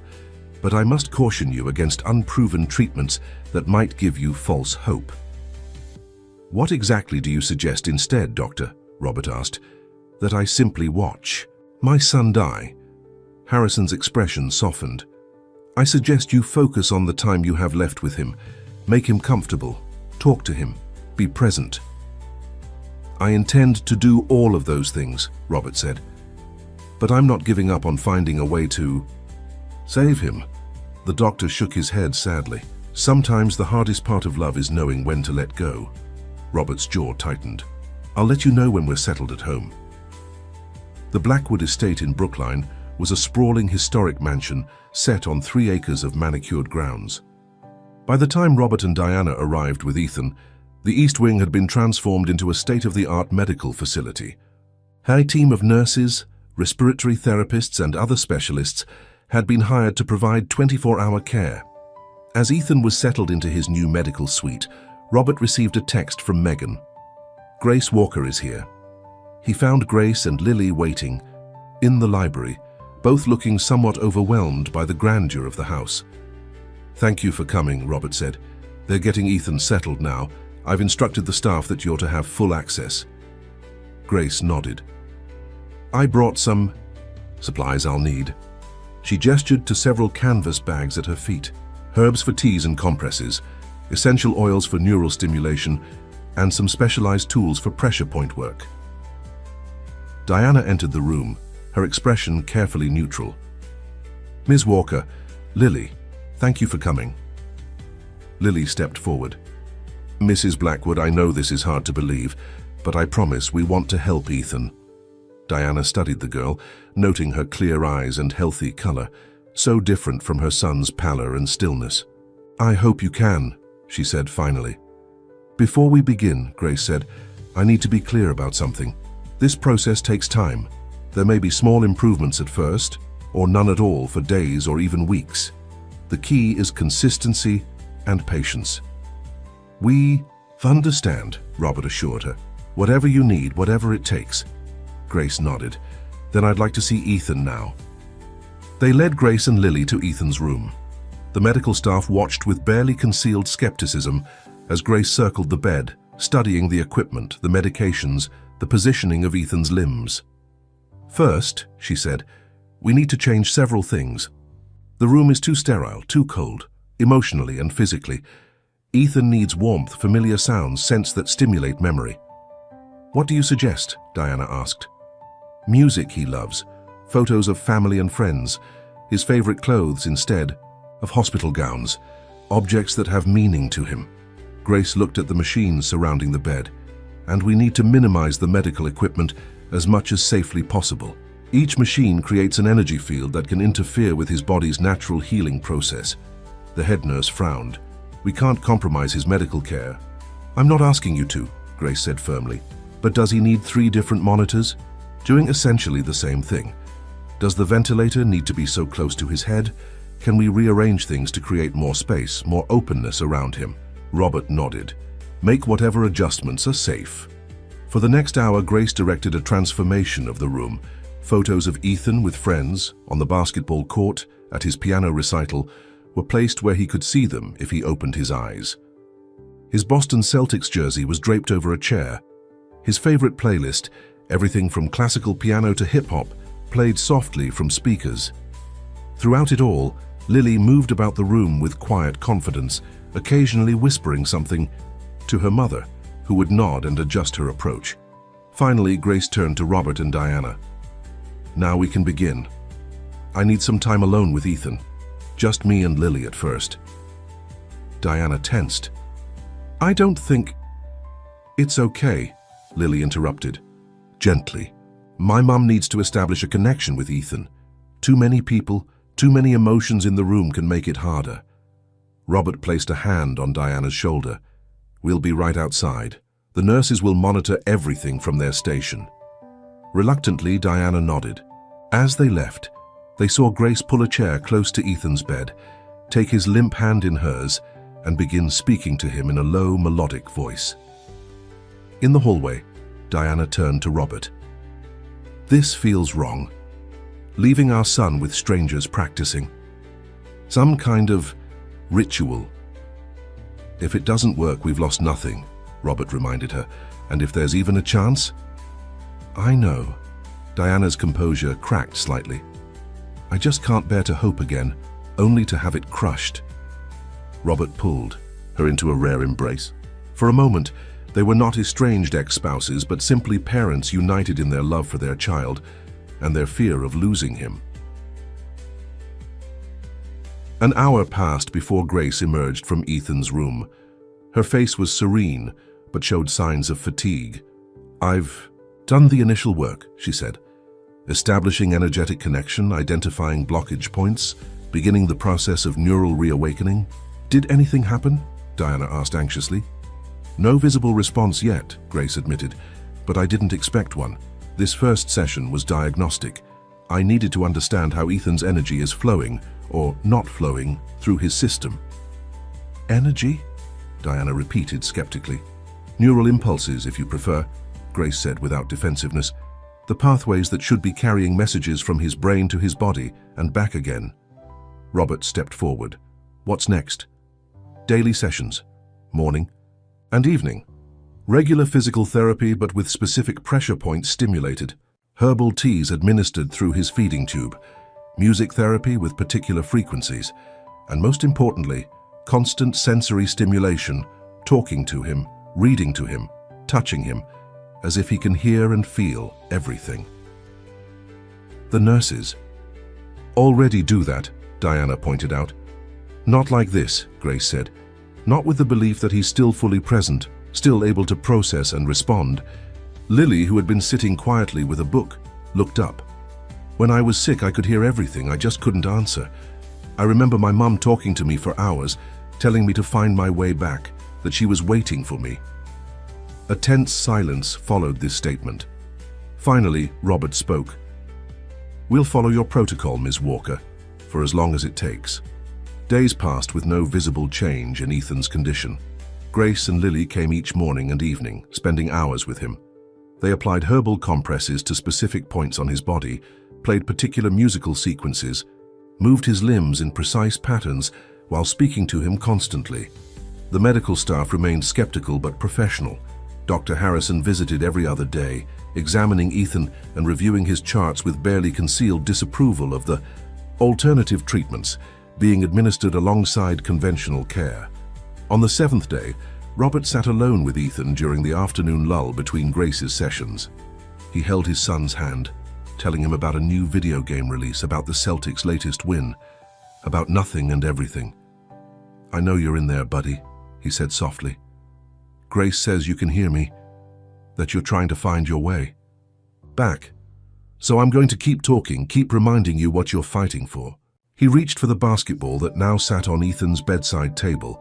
but I must caution you against unproven treatments that might give you false hope. What exactly do you suggest instead, Doctor? Robert asked. That I simply watch my son die. Harrison's expression softened. I suggest you focus on the time you have left with him. Make him comfortable. Talk to him. Be present. I intend to do all of those things, Robert said. But I'm not giving up on finding a way to save him. The doctor shook his head sadly. Sometimes the hardest part of love is knowing when to let go. Robert's jaw tightened. I'll let you know when we're settled at home. The Blackwood estate in Brookline was a sprawling historic mansion set on 3 acres of manicured grounds. By the time Robert and Diana arrived with Ethan, the East Wing had been transformed into a state-of-the-art medical facility. A team of nurses, respiratory therapists, and other specialists had been hired to provide 24-hour care. As Ethan was settled into his new medical suite, Robert received a text from Megan. Grace Walker is here. He found Grace and Lily waiting in the library, both looking somewhat overwhelmed by the grandeur of the house. Thank you for coming, Robert said. They're getting Ethan settled now. I've instructed the staff that you're to have full access. Grace nodded. I brought some supplies I'll need. She gestured to several canvas bags at her feet. Herbs for teas and compresses, essential oils for neural stimulation, and some specialized tools for pressure point work. Diana entered the room, her expression carefully neutral. Ms. Walker, Lily, thank you for coming. Lily stepped forward. Mrs. Blackwood, I know this is hard to believe, but I promise we want to help Ethan. Diana studied the girl, noting her clear eyes and healthy color, so different from her son's pallor and stillness. I hope you can, she said finally. Before we begin, Grace said, I need to be clear about something. This process takes time. There may be small improvements at first, or none at all for days or even weeks. The key is consistency and patience. We understand, Robert assured her. Whatever you need, whatever it takes. Grace nodded. Then I'd like to see Ethan now. They led Grace and Lily to Ethan's room. The medical staff watched with barely concealed skepticism as Grace circled the bed, studying the equipment, the medications, the positioning of Ethan's limbs. First, she said, we need to change several things. The room is too sterile, too cold, emotionally and physically. Ethan needs warmth, familiar sounds, scents that stimulate memory. What do you suggest? Diana asked. Music he loves, photos of family and friends, his favorite clothes instead of hospital gowns, objects that have meaning to him. Grace looked at the machines surrounding the bed, and we need to minimize the medical equipment as much as safely possible. Each machine creates an energy field that can interfere with his body's natural healing process. The head nurse frowned. We can't compromise his medical care. I'm not asking you to, Grace said firmly. But does he need 3 different monitors? Doing essentially the same thing. Does the ventilator need to be so close to his head? Can we rearrange things to create more space, more openness around him? Robert nodded. Make whatever adjustments are safe. For the next hour, Grace directed a transformation of the room. Photos of Ethan with friends, on the basketball court, at his piano recital, were placed where he could see them if he opened his eyes. His Boston Celtics jersey was draped over a chair. His favorite playlist, everything from classical piano to hip-hop, played softly from speakers. Throughout it all, Lily moved about the room with quiet confidence, occasionally whispering something to her mother, who would nod and adjust her approach. Finally, Grace turned to Robert and Diana. Now we can begin. I need some time alone with Ethan. Just me and Lily at first. Diana tensed. I don't think... It's okay, Lily interrupted, gently. My mum needs to establish a connection with Ethan. Too many people, too many emotions in the room can make it harder. Robert placed a hand on Diana's shoulder. We'll be right outside. The nurses will monitor everything from their station. Reluctantly, Diana nodded. As they left, they saw Grace pull a chair close to Ethan's bed, take his limp hand in hers, and begin speaking to him in a low, melodic voice. In the hallway, Diana turned to Robert. This feels wrong. Leaving our son with strangers practicing. Some kind of ritual. If it doesn't work, we've lost nothing, Robert reminded her. And if there's even a chance? I know. Diana's composure cracked slightly. I just can't bear to hope again, only to have it crushed. Robert pulled her into a rare embrace. For a moment, they were not estranged ex-spouses, but simply parents united in their love for their child and their fear of losing him. An hour passed before Grace emerged from Ethan's room. Her face was serene, but showed signs of fatigue. I've done the initial work, she said. Establishing energetic connection, identifying blockage points, beginning the process of neural reawakening. Did anything happen? Diana asked anxiously. No visible response yet, Grace admitted, but I didn't expect one. This first session was diagnostic. I needed to understand how Ethan's energy is flowing, or not flowing, through his system. Energy? Diana repeated skeptically. Neural impulses, if you prefer, Grace said without defensiveness. The pathways that should be carrying messages from his brain to his body and back again. Robert stepped forward. What's next? Daily sessions, morning and evening. Regular physical therapy, but with specific pressure points stimulated. Herbal teas administered through his feeding tube. Music therapy with particular frequencies. And most importantly, constant sensory stimulation, talking to him, reading to him, touching him, as if he can hear and feel everything. The nurses already do that, Diana pointed out. Not like this, Grace said. Not with the belief that he's still fully present, still able to process and respond. Lily, who had been sitting quietly with a book, looked up. When I was sick, I could hear everything, I just couldn't answer. I remember my mum talking to me for hours, telling me to find my way back, that she was waiting for me. A tense silence followed this statement. Finally, Robert spoke. "We'll follow your protocol, Ms. Walker, for as long as it takes." Days passed with no visible change in Ethan's condition. Grace and Lily came each morning and evening, spending hours with him. They applied herbal compresses to specific points on his body, played particular musical sequences, moved his limbs in precise patterns while speaking to him constantly. The medical staff remained skeptical but professional. Dr. Harrison visited every other day, examining Ethan and reviewing his charts with barely concealed disapproval of the alternative treatments being administered alongside conventional care. On the 7th day, Robert sat alone with Ethan during the afternoon lull between Grace's sessions. He held his son's hand, telling him about a new video game release, about the Celtics' latest win, about nothing and everything. "I know you're in there, buddy," he said softly. "Grace says you can hear me, that you're trying to find your way back. So I'm going to keep talking, keep reminding you what you're fighting for." He reached for the basketball that now sat on Ethan's bedside table,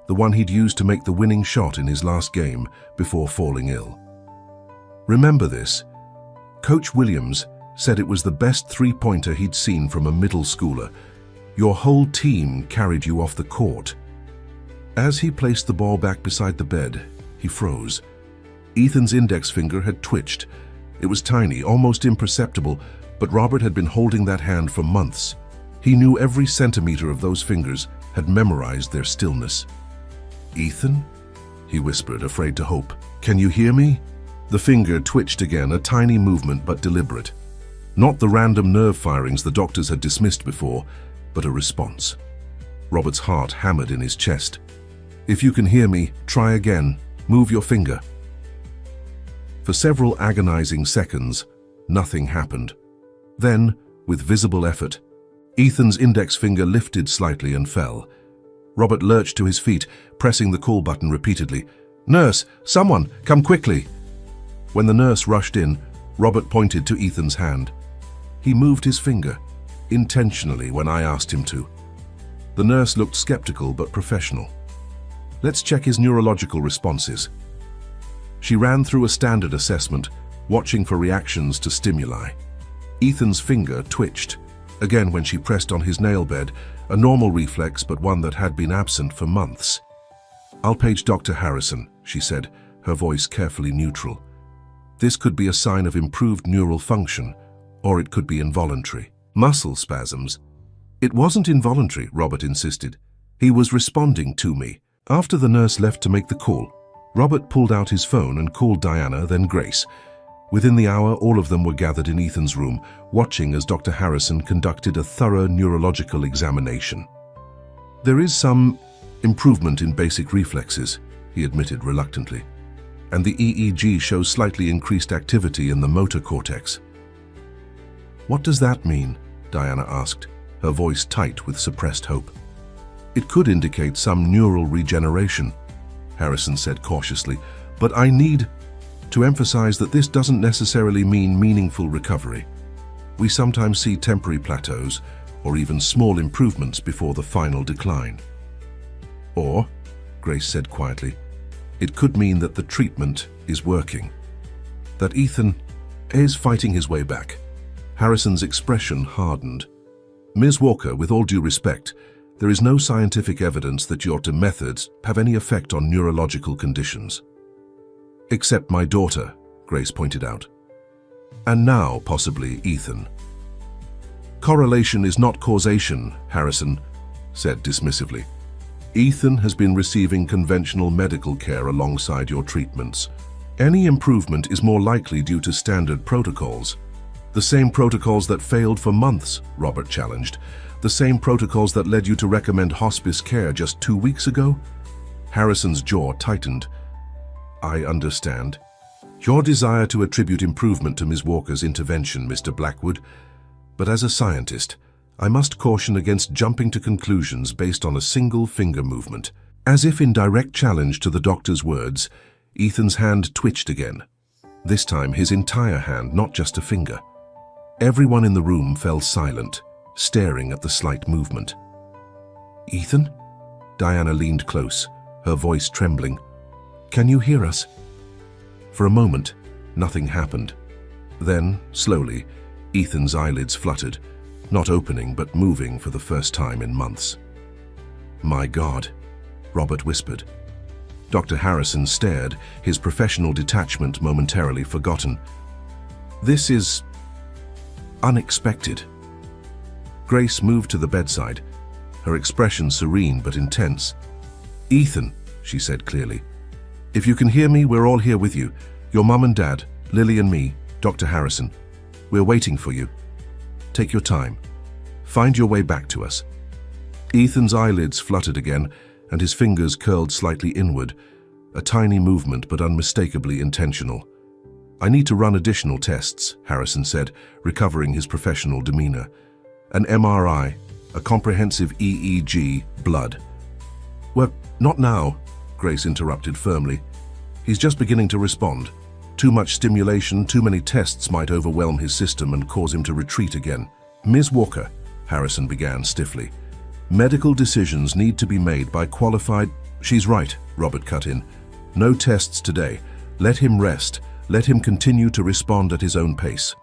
the one he'd used to make the winning shot in his last game before falling ill. "Remember this. Coach Williams said it was the best three-pointer he'd seen from a middle schooler. Your whole team carried you off the court." As he placed the ball back beside the bed, he froze. Ethan's index finger had twitched. It was tiny, almost imperceptible, but Robert had been holding that hand for months. He knew every centimeter of those fingers, had memorized their stillness. "Ethan?" he whispered, afraid to hope. "Can you hear me?" The finger twitched again, a tiny movement but deliberate. Not the random nerve firings the doctors had dismissed before, but a response. Robert's heart hammered in his chest. "If you can hear me, try again. Move your finger." For several agonizing seconds, nothing happened. Then, with visible effort, Ethan's index finger lifted slightly and fell. Robert lurched to his feet, pressing the call button repeatedly. "Nurse, someone, come quickly!" When the nurse rushed in, Robert pointed to Ethan's hand. He moved his finger, intentionally when I asked him to. The nurse looked skeptical but professional. "Let's check his neurological responses." She ran through a standard assessment, watching for reactions to stimuli. Ethan's finger twitched, again when she pressed on his nail bed, a normal reflex but one that had been absent for months. "I'll page Dr. Harrison," she said, her voice carefully neutral. "This could be a sign of improved neural function, or it could be involuntary. Muscle spasms." "It wasn't involuntary," Robert insisted. "He was responding to me." After the nurse left to make the call, Robert pulled out his phone and called Diana, then Grace. Within the hour, all of them were gathered in Ethan's room, watching as Dr. Harrison conducted a thorough neurological examination. "There is some improvement in basic reflexes," he admitted reluctantly, "and the EEG shows slightly increased activity in the motor cortex." "What does that mean?" Diana asked, her voice tight with suppressed hope. "It could indicate some neural regeneration," Harrison said cautiously, "but I need to emphasize that this doesn't necessarily mean meaningful recovery. We sometimes see temporary plateaus or even small improvements before the final decline." "Or," Grace said quietly, "it could mean that the treatment is working, that Ethan is fighting his way back." Harrison's expression hardened. "Ms. Walker, with all due respect, there is no scientific evidence that your methods have any effect on neurological conditions." "Except my daughter," Grace pointed out. "And now, possibly, Ethan." "Correlation is not causation," Harrison said dismissively. "Ethan has been receiving conventional medical care alongside your treatments. Any improvement is more likely due to standard protocols." "The same protocols that failed for months," Robert challenged. "The same protocols that led you to recommend hospice care just 2 weeks ago?" Harrison's jaw tightened. "I understand your desire to attribute improvement to Ms. Walker's intervention, Mr. Blackwood, but as a scientist, I must caution against jumping to conclusions based on a single finger movement." As if in direct challenge to the doctor's words, Ethan's hand twitched again. This time his entire hand, not just a finger. Everyone in the room fell silent, staring at the slight movement. "Ethan?" Diana leaned close, her voice trembling. "Can you hear us?" For a moment, nothing happened. Then, slowly, Ethan's eyelids fluttered, not opening but moving for the first time in months. "My God," Robert whispered. Dr. Harrison stared, his professional detachment momentarily forgotten. "This is unexpected." Grace moved to the bedside, her expression serene but intense. "Ethan," she said clearly, "if you can hear me, we're all here with you. Your mum and dad, Lily and me, Dr. Harrison. We're waiting for you. Take your time. Find your way back to us." Ethan's eyelids fluttered again, and his fingers curled slightly inward, a tiny movement but unmistakably intentional. "I need to run additional tests," Harrison said, recovering his professional demeanor. "An MRI, a comprehensive EEG, blood." "Well, not now," Grace interrupted firmly. "He's just beginning to respond. Too much stimulation, too many tests might overwhelm his system and cause him to retreat again." "Ms. Walker," Harrison began stiffly, "medical decisions need to be made by qualified—" "She's right," Robert cut in. "No tests today. Let him rest. Let him continue to respond at his own pace."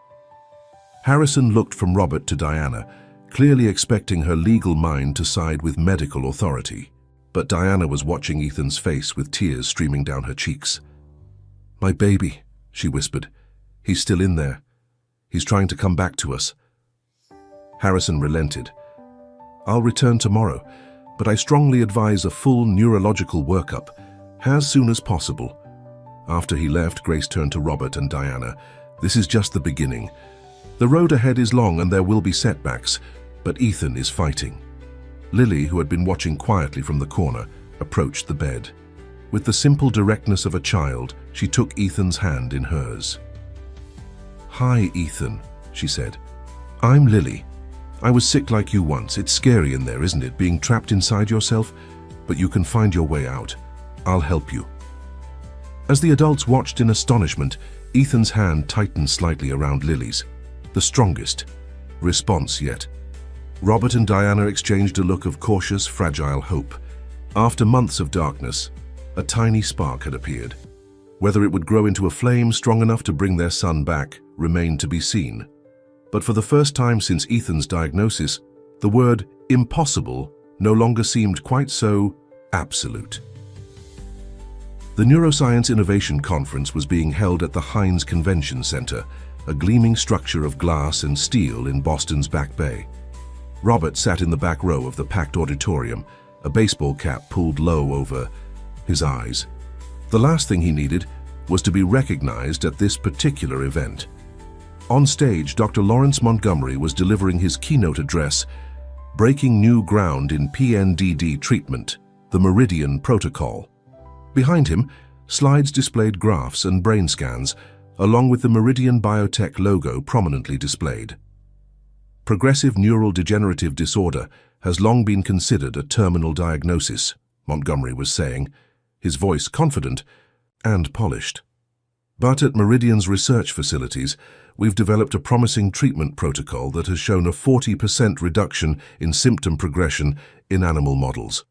Harrison looked from Robert to Diana, clearly expecting her legal mind to side with medical authority. But Diana was watching Ethan's face with tears streaming down her cheeks. "My baby," she whispered. "He's still in there. He's trying to come back to us." Harrison relented. "I'll return tomorrow, but I strongly advise a full neurological workup, as soon as possible." After he left, Grace turned to Robert and Diana. "This is just the beginning. The road ahead is long and there will be setbacks, but Ethan is fighting." Lily, who had been watching quietly from the corner, approached the bed. With the simple directness of a child, she took Ethan's hand in hers. "Hi, Ethan," she said. "I'm Lily. I was sick like you once. It's scary in there, isn't it, being trapped inside yourself? But you can find your way out. I'll help you." As the adults watched in astonishment, Ethan's hand tightened slightly around Lily's. The strongest response yet. Robert and Diana exchanged a look of cautious, fragile hope. After months of darkness, a tiny spark had appeared. Whether it would grow into a flame strong enough to bring their son back remained to be seen. But for the first time since Ethan's diagnosis, the word impossible no longer seemed quite so absolute. The Neuroscience Innovation Conference was being held at the Heinz Convention Center, a gleaming structure of glass and steel in Boston's Back Bay. Robert sat in the back row of the packed auditorium, a baseball cap pulled low over his eyes. The last thing he needed was to be recognized at this particular event. On stage, Dr. Lawrence Montgomery was delivering his keynote address, breaking new ground in PNDD treatment, the Meridian Protocol. Behind him, slides displayed graphs and brain scans, along with the Meridian Biotech logo prominently displayed. Progressive neural degenerative disorder has long been considered a terminal diagnosis, Montgomery was saying, his voice confident and polished. But at Meridian's research facilities, we've developed a promising treatment protocol that has shown a 40% reduction in symptom progression in animal models.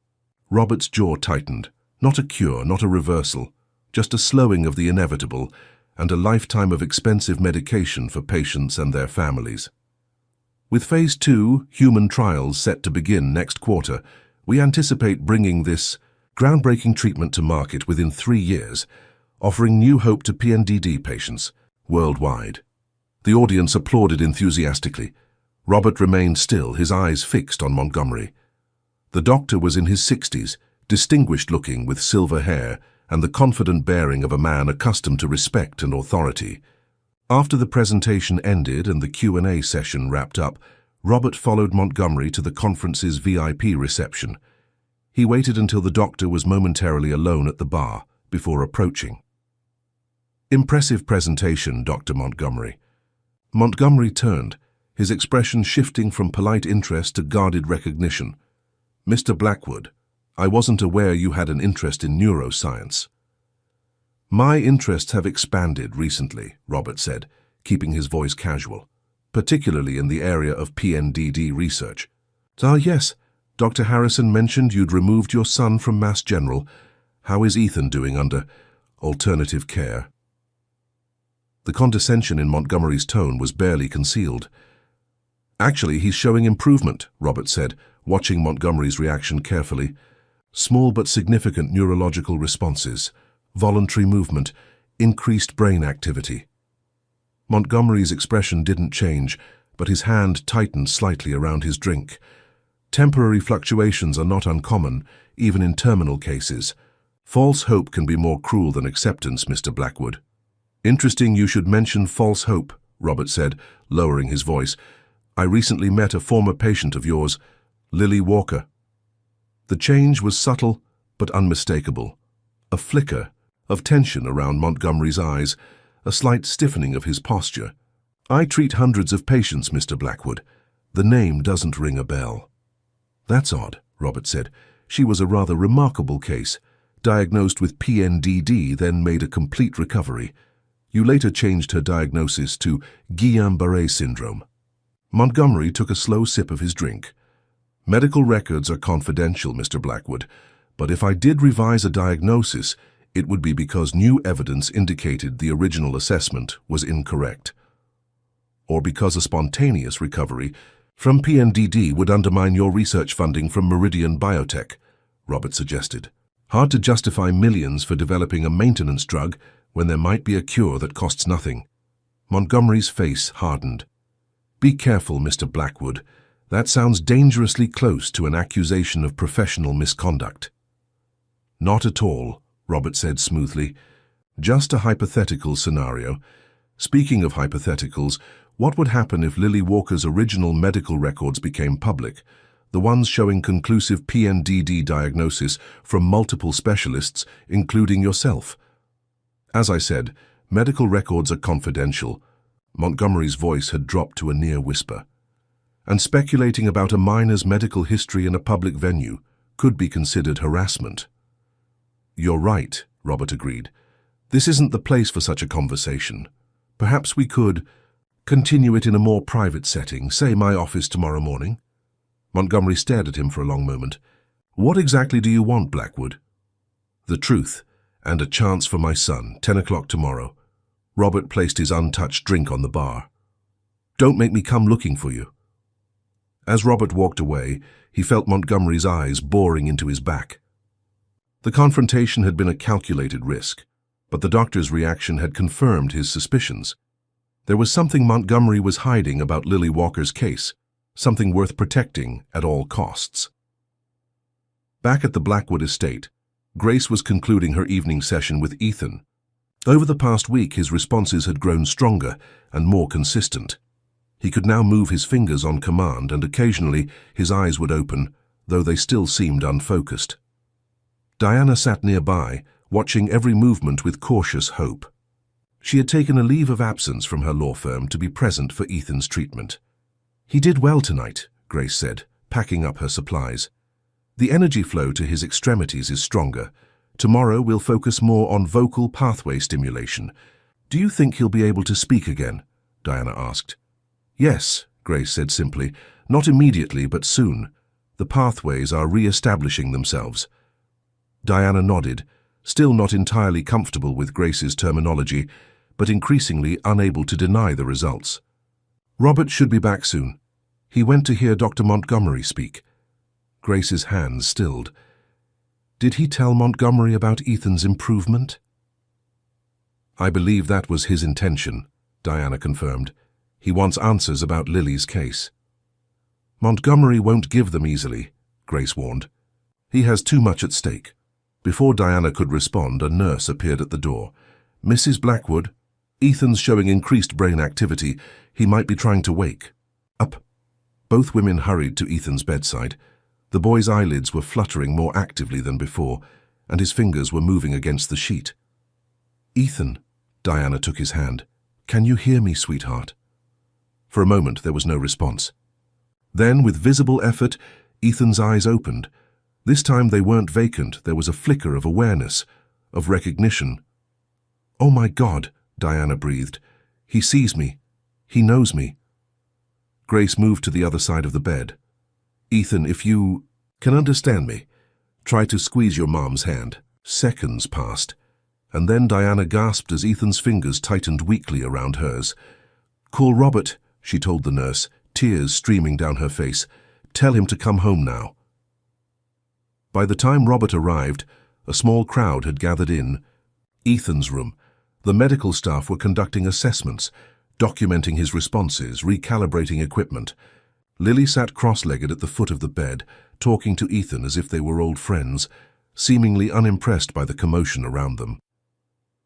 Robert's jaw tightened. Not a cure, not a reversal, just a slowing of the inevitable and a lifetime of expensive medication for patients and their families. With Phase 2 human trials set to begin next quarter, we anticipate bringing this groundbreaking treatment to market within 3 years, offering new hope to PNDD patients worldwide. The audience applauded enthusiastically. Robert remained still, his eyes fixed on Montgomery. The doctor was in his 60s, distinguished-looking with silver hair and the confident bearing of a man accustomed to respect and authority. After the presentation ended and the Q&A session wrapped up, Robert followed Montgomery to the conference's VIP reception. He waited until the doctor was momentarily alone at the bar before approaching. "Impressive presentation, Dr. Montgomery." Montgomery turned, his expression shifting from polite interest to guarded recognition. "Mr. Blackwood, I wasn't aware you had an interest in neuroscience." "My interests have expanded recently," Robert said, keeping his voice casual, "particularly in the area of PNDD research." "Ah, yes, Dr. Harrison mentioned you'd removed your son from Mass General. How is Ethan doing under alternative care? The condescension in Montgomery's tone was barely concealed. Actually, he's showing improvement, Robert said, watching Montgomery's reaction carefully. Small but significant neurological responses, voluntary movement, increased brain activity. Montgomery's expression didn't change, but his hand tightened slightly around his drink. Temporary fluctuations are not uncommon, even in terminal cases. False hope can be more cruel than acceptance, Mr. Blackwood. Interesting you should mention false hope, Robert said, lowering his voice. I recently met a former patient of yours, Lily Walker. The change was subtle but unmistakable. A flicker of tension around Montgomery's eyes, a slight stiffening of his posture. I treat hundreds of patients, Mr. Blackwood. The name doesn't ring a bell. That's odd, Robert said. She was a rather remarkable case, diagnosed with PNDD, then made a complete recovery. You later changed her diagnosis to Guillain-Barré syndrome. Montgomery took a slow sip of his drink. Medical records are confidential, Mr. Blackwood, but if I did revise a diagnosis, it would be because new evidence indicated the original assessment was incorrect. Or because a spontaneous recovery from PNDD would undermine your research funding from Meridian Biotech, Robert suggested. Hard to justify millions for developing a maintenance drug when there might be a cure that costs nothing. Montgomery's face hardened. Be careful, Mr. Blackwood. That sounds dangerously close to an accusation of professional misconduct. Not at all, Robert said smoothly. Just a hypothetical scenario. Speaking of hypotheticals, what would happen if Lily Walker's original medical records became public, the ones showing conclusive PNDD diagnosis from multiple specialists, including yourself? As I said, medical records are confidential. Montgomery's voice had dropped to a near whisper. And speculating about a minor's medical history in a public venue could be considered harassment. You're right, Robert agreed. This isn't the place for such a conversation. Perhaps we could continue it in a more private setting, say my office tomorrow morning. Montgomery stared at him for a long moment. What exactly do you want, Blackwood? The truth, and a chance for my son, 10 o'clock tomorrow. Robert placed his untouched drink on the bar. Don't make me come looking for you. As Robert walked away, he felt Montgomery's eyes boring into his back. The confrontation had been a calculated risk, but the doctor's reaction had confirmed his suspicions. There was something Montgomery was hiding about Lily Walker's case, something worth protecting at all costs. Back at the Blackwood estate, Grace was concluding her evening session with Ethan. Over the past week, his responses had grown stronger and more consistent. He could now move his fingers on command, and occasionally his eyes would open, though they still seemed unfocused. Diana sat nearby, watching every movement with cautious hope. She had taken a leave of absence from her law firm to be present for Ethan's treatment. He did well tonight, Grace said, packing up her supplies. The energy flow to his extremities is stronger. Tomorrow we'll focus more on vocal pathway stimulation. Do you think he'll be able to speak again? Diana asked. Yes, Grace said simply. Not immediately, but soon. The pathways are re-establishing themselves. Diana nodded, still not entirely comfortable with Grace's terminology, but increasingly unable to deny the results. Robert should be back soon. He went to hear Dr. Montgomery speak. Grace's hands stilled. Did he tell Montgomery about Ethan's improvement? I believe that was his intention, Diana confirmed. He wants answers about Lily's case. Montgomery won't give them easily, Grace warned. He has too much at stake. Before Diana could respond, a nurse appeared at the door. Mrs. Blackwood, Ethan's showing increased brain activity. He might be trying to wake. Up. Both women hurried to Ethan's bedside. The boy's eyelids were fluttering more actively than before, and his fingers were moving against the sheet. Ethan, Diana took his hand. Can you hear me, sweetheart? For a moment there was no response. Then, with visible effort, Ethan's eyes opened. This time they weren't vacant. There was a flicker of awareness, of recognition. Oh my God, Diana breathed. He sees me. He knows me. Grace moved to the other side of the bed. Ethan, if you can understand me, try to squeeze your mom's hand. Seconds passed, and then Diana gasped as Ethan's fingers tightened weakly around hers. "Call Robert," she told the nurse, tears streaming down her face. "Tell him to come home now." By the time Robert arrived, a small crowd had gathered in Ethan's room. The medical staff were conducting assessments, documenting his responses, recalibrating equipment. Lily sat cross-legged at the foot of the bed, talking to Ethan as if they were old friends, seemingly unimpressed by the commotion around them.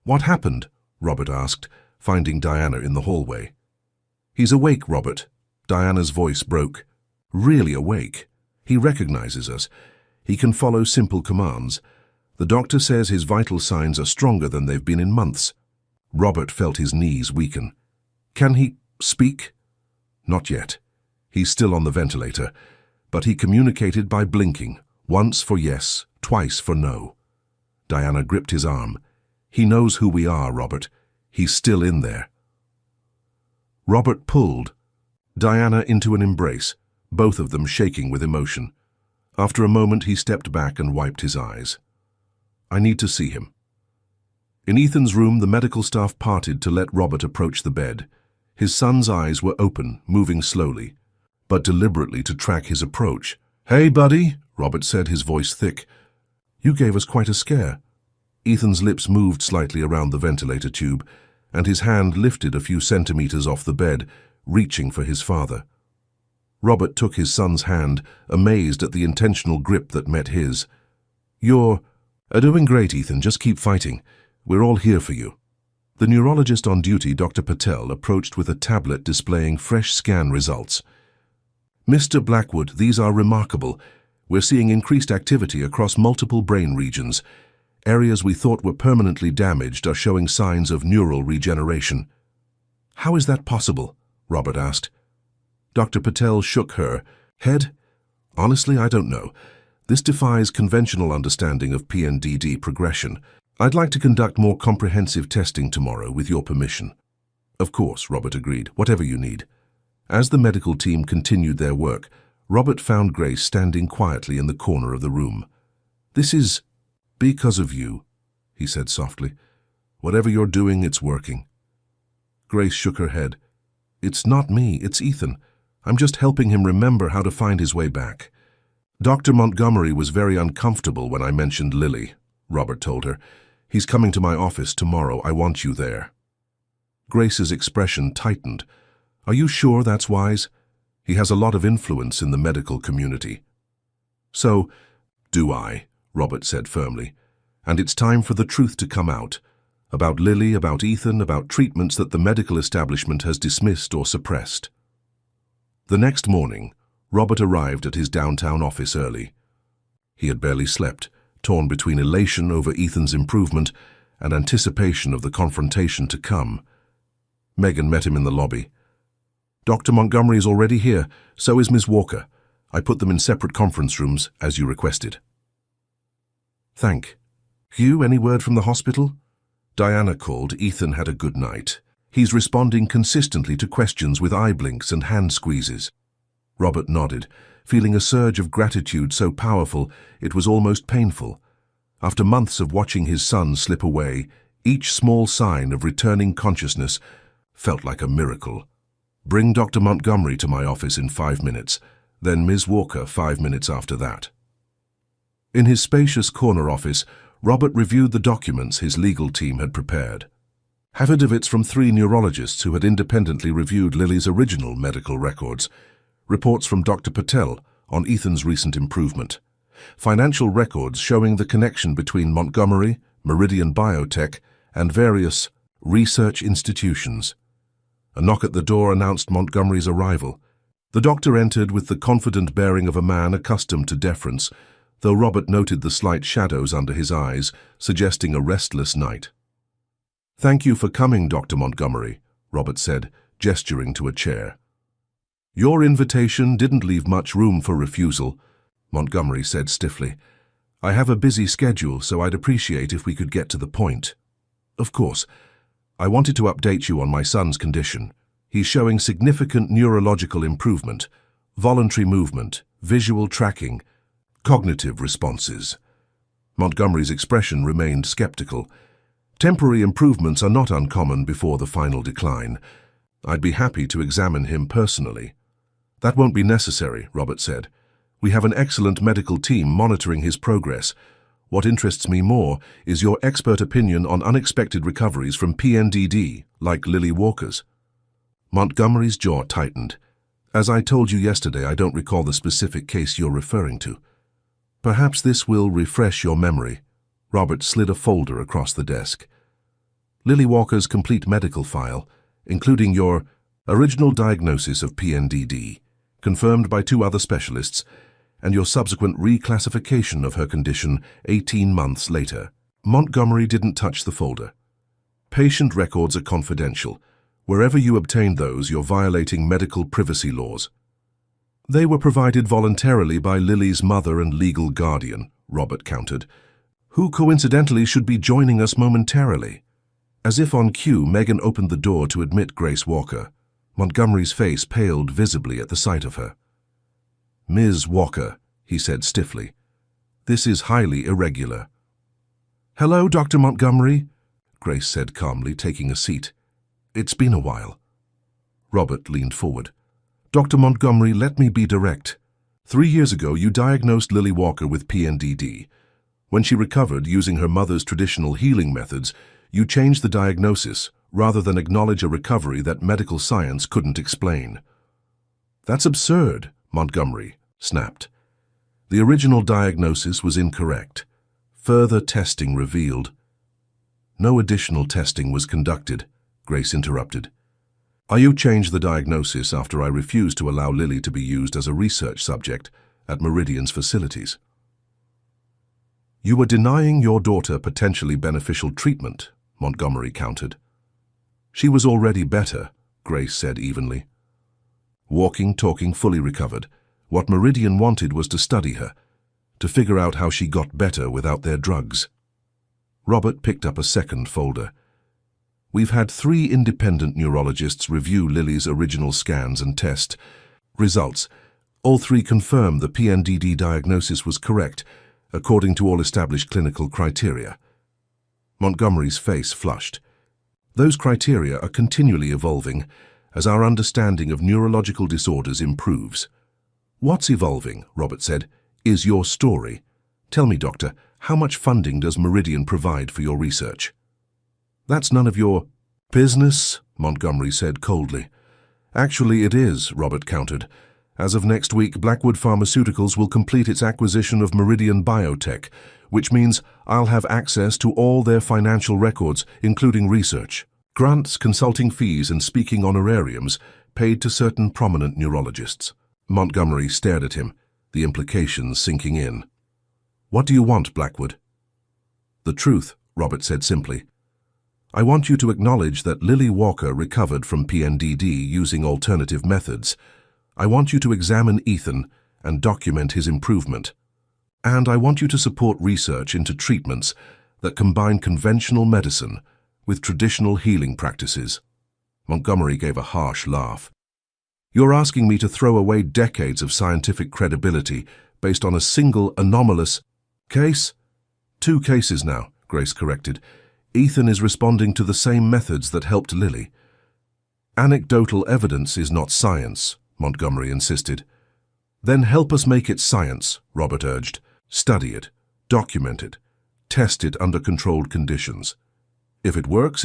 "What happened?" Robert asked, finding Diana in the hallway. "He's awake, Robert." Diana's voice broke. "Really awake. He recognizes us. He can follow simple commands. The doctor says his vital signs are stronger than they've been in months." Robert felt his knees weaken. "Can he speak?" "Not yet. He's still on the ventilator, but he communicated by blinking, once for yes, twice for no." Diana gripped his arm. "He knows who we are, Robert. He's still in there." Robert pulled Diana into an embrace, both of them shaking with emotion. After a moment, he stepped back and wiped his eyes. "I need to see him." In Ethan's room, the medical staff parted to let Robert approach the bed. His son's eyes were open, moving slowly, but deliberately to track his approach. "Hey, buddy," Robert said, his voice thick. "You gave us quite a scare." Ethan's lips moved slightly around the ventilator tube, and his hand lifted a few centimeters off the bed, reaching for his father. Robert took his son's hand, amazed at the intentional grip that met his. "You're doing great, Ethan. Just keep fighting. We're all here for you." The neurologist on duty, Dr. Patel, approached with a tablet displaying fresh scan results. "Mr. Blackwood, these are remarkable. We're seeing increased activity across multiple brain regions. Areas we thought were permanently damaged are showing signs of neural regeneration." "How is that possible?" Robert asked. Dr. Patel shook her head. "Honestly, I don't know. This defies conventional understanding of PNDD progression. I'd like to conduct more comprehensive testing tomorrow, with your permission." "Of course," Robert agreed. "Whatever you need." As the medical team continued their work, Robert found Grace standing quietly in the corner of the room. "This is because of you," he said softly. "Whatever you're doing, it's working." Grace shook her head. "It's not me, it's Ethan. I'm just helping him remember how to find his way back." "Dr. Montgomery was very uncomfortable when I mentioned Lily," Robert told her. "He's coming to my office tomorrow. I want you there." Grace's expression tightened. "Are you sure that's wise? He has a lot of influence in the medical community." "So do I," Robert said firmly. "And it's time for the truth to come out. About Lily, about Ethan, about treatments that the medical establishment has dismissed or suppressed." The next morning, Robert arrived at his downtown office early. He had barely slept, torn between elation over Ethan's improvement and anticipation of the confrontation to come. Megan met him in the lobby. "Dr. Montgomery is already here. So is Ms. Walker. I put them in separate conference rooms, as you requested." "Thank you. Any word from the hospital?" Diana called. "Ethan had a good night. He's responding consistently to questions with eye blinks and hand squeezes." Robert nodded, feeling a surge of gratitude so powerful it was almost painful. After months of watching his son slip away, each small sign of returning consciousness felt like a miracle. "Bring Dr. Montgomery to my office in 5 minutes, then Ms. Walker 5 minutes after that." In his spacious corner office, Robert reviewed the documents his legal team had prepared. Affidavits from 3 neurologists who had independently reviewed Lily's original medical records, reports from Dr. Patel on Ethan's recent improvement, financial records showing the connection between Montgomery, Meridian Biotech, and various research institutions. A knock at the door announced Montgomery's arrival. The doctor entered with the confident bearing of a man accustomed to deference, though Robert noted the slight shadows under his eyes, suggesting a restless night. "Thank you for coming, Dr. Montgomery," Robert said, gesturing to a chair. "Your invitation didn't leave much room for refusal," Montgomery said stiffly. "I have a busy schedule, so I'd appreciate if we could get to the point." "Of course. I wanted to update you on my son's condition. He's showing significant neurological improvement, voluntary movement, visual tracking, cognitive responses." Montgomery's expression remained skeptical. Temporary improvements are not uncommon before the final decline. I'd be happy to examine him personally. That won't be necessary, Robert said. We have an excellent medical team monitoring his progress. What interests me more is your expert opinion on unexpected recoveries from PNDD, like Lily Walker's. Montgomery's jaw tightened. As I told you yesterday, I don't recall the specific case you're referring to. Perhaps this will refresh your memory. Robert slid a folder across the desk. Lily Walker's complete medical file, including your original diagnosis of PNDD, confirmed by 2 other specialists, and your subsequent reclassification of her condition 18 months later. Montgomery didn't touch the folder. Patient records are confidential. Wherever you obtain those, you're violating medical privacy laws. They were provided voluntarily by Lily's mother and legal guardian, Robert countered, who coincidentally should be joining us momentarily. As if on cue, Megan opened the door to admit Grace Walker. Montgomery's face paled visibly at the sight of her. Ms. Walker, he said stiffly. This is highly irregular. Hello, Dr. Montgomery, Grace said calmly, taking a seat. It's been a while. Robert leaned forward. Dr. Montgomery, let me be direct. 3 years ago, you diagnosed Lily Walker with PNDD. When she recovered using her mother's traditional healing methods, you changed the diagnosis rather than acknowledge a recovery that medical science couldn't explain. That's absurd, Montgomery snapped. The original diagnosis was incorrect. Further testing revealed. No additional testing was conducted, Grace interrupted. You changed the diagnosis after I refused to allow Lily to be used as a research subject at Meridian's facilities. You were denying your daughter potentially beneficial treatment, Montgomery countered. She was already better, Grace said evenly. Walking, talking, fully recovered. What Meridian wanted was to study her, to figure out how she got better without their drugs. Robert picked up a second folder. We've had 3 independent neurologists review Lily's original scans and test results. All 3 confirmed the PNDD diagnosis was correct, according to all established clinical criteria. Montgomery's face flushed. Those criteria are continually evolving as our understanding of neurological disorders improves. What's evolving, Robert said, is your story. Tell me, Doctor, how much funding does Meridian provide for your research? That's none of your business, Montgomery said coldly. Actually, it is, Robert countered. As of next week, Blackwood Pharmaceuticals will complete its acquisition of Meridian Biotech, which means I'll have access to all their financial records, including research, grants, consulting fees, and speaking honorariums paid to certain prominent neurologists. Montgomery stared at him, the implications sinking in. What do you want, Blackwood? The truth, Robert said simply. I want you to acknowledge that Lily Walker recovered from PNDD using alternative methods. I want you to examine Ethan and document his improvement. And I want you to support research into treatments that combine conventional medicine with traditional healing practices. Montgomery gave a harsh laugh. You're asking me to throw away decades of scientific credibility based on a single anomalous case? 2 cases now, Grace corrected. Ethan is responding to the same methods that helped Lily. Anecdotal evidence is not science, Montgomery insisted. Then help us make it science, Robert urged. Study it, document it, test it under controlled conditions. If it works,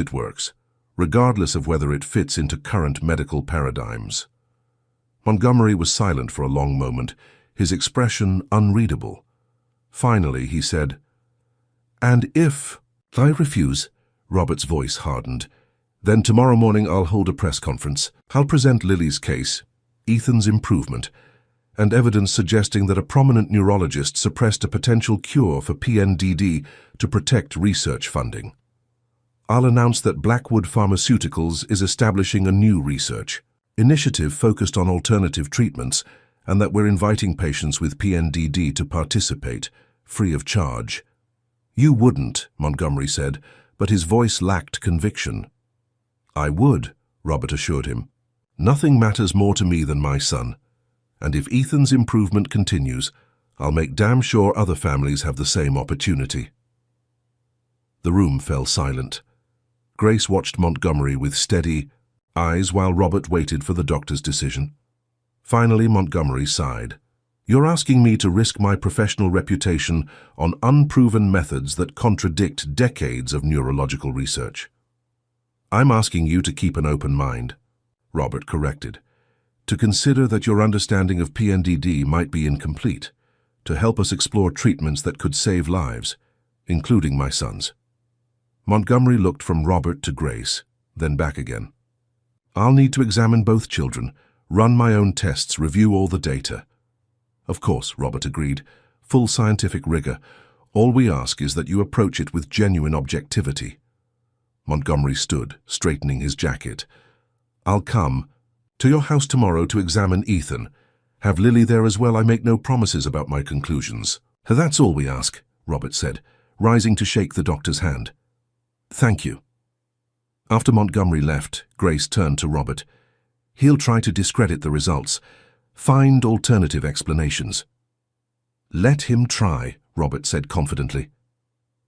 regardless of whether it fits into current medical paradigms. Montgomery was silent for a long moment, his expression unreadable. Finally, he said, And if I refuse, Robert's voice hardened, then tomorrow morning I'll hold a press conference. I'll present Lily's case, Ethan's improvement, and evidence suggesting that a prominent neurologist suppressed a potential cure for PNDD to protect research funding. I'll announce that Blackwood Pharmaceuticals is establishing a new research initiative focused on alternative treatments, and that we're inviting patients with PNDD to participate, free of charge. You wouldn't, Montgomery said, but his voice lacked conviction. I would, Robert assured him. Nothing matters more to me than my son, and if Ethan's improvement continues, I'll make damn sure other families have the same opportunity." The room fell silent. Grace watched Montgomery with steady eyes while Robert waited for the doctor's decision. Finally, Montgomery sighed. "You're asking me to risk my professional reputation on unproven methods that contradict decades of neurological research." "I'm asking you to keep an open mind," Robert corrected, "to consider that your understanding of PNDD might be incomplete, to help us explore treatments that could save lives, including my son's." Montgomery looked from Robert to Grace, then back again. "I'll need to examine both children, run my own tests, review all the data." "Of course," Robert agreed, "full scientific rigor. All we ask is that you approach it with genuine objectivity." Montgomery stood, straightening his jacket. "I'll come to your house tomorrow to examine Ethan. Have Lily there as well. I make no promises about my conclusions." "That's all we ask," Robert said, rising to shake the doctor's hand. "Thank you." After Montgomery left, Grace turned to Robert. "He'll try to discredit the results, find alternative explanations." "Let him try," Robert said confidently.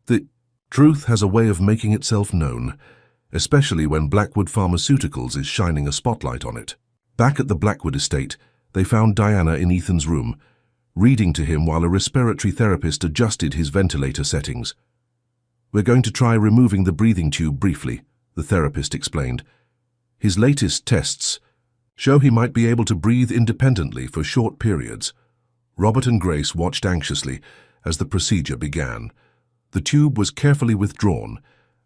"The truth has a way of making itself known, especially when Blackwood Pharmaceuticals is shining a spotlight on it." Back at the Blackwood estate, they found Diana in Ethan's room, reading to him while a respiratory therapist adjusted his ventilator settings. "We're going to try removing the breathing tube briefly," the therapist explained. "His latest tests show he might be able to breathe independently for short periods." Robert and Grace watched anxiously as the procedure began. The tube was carefully withdrawn,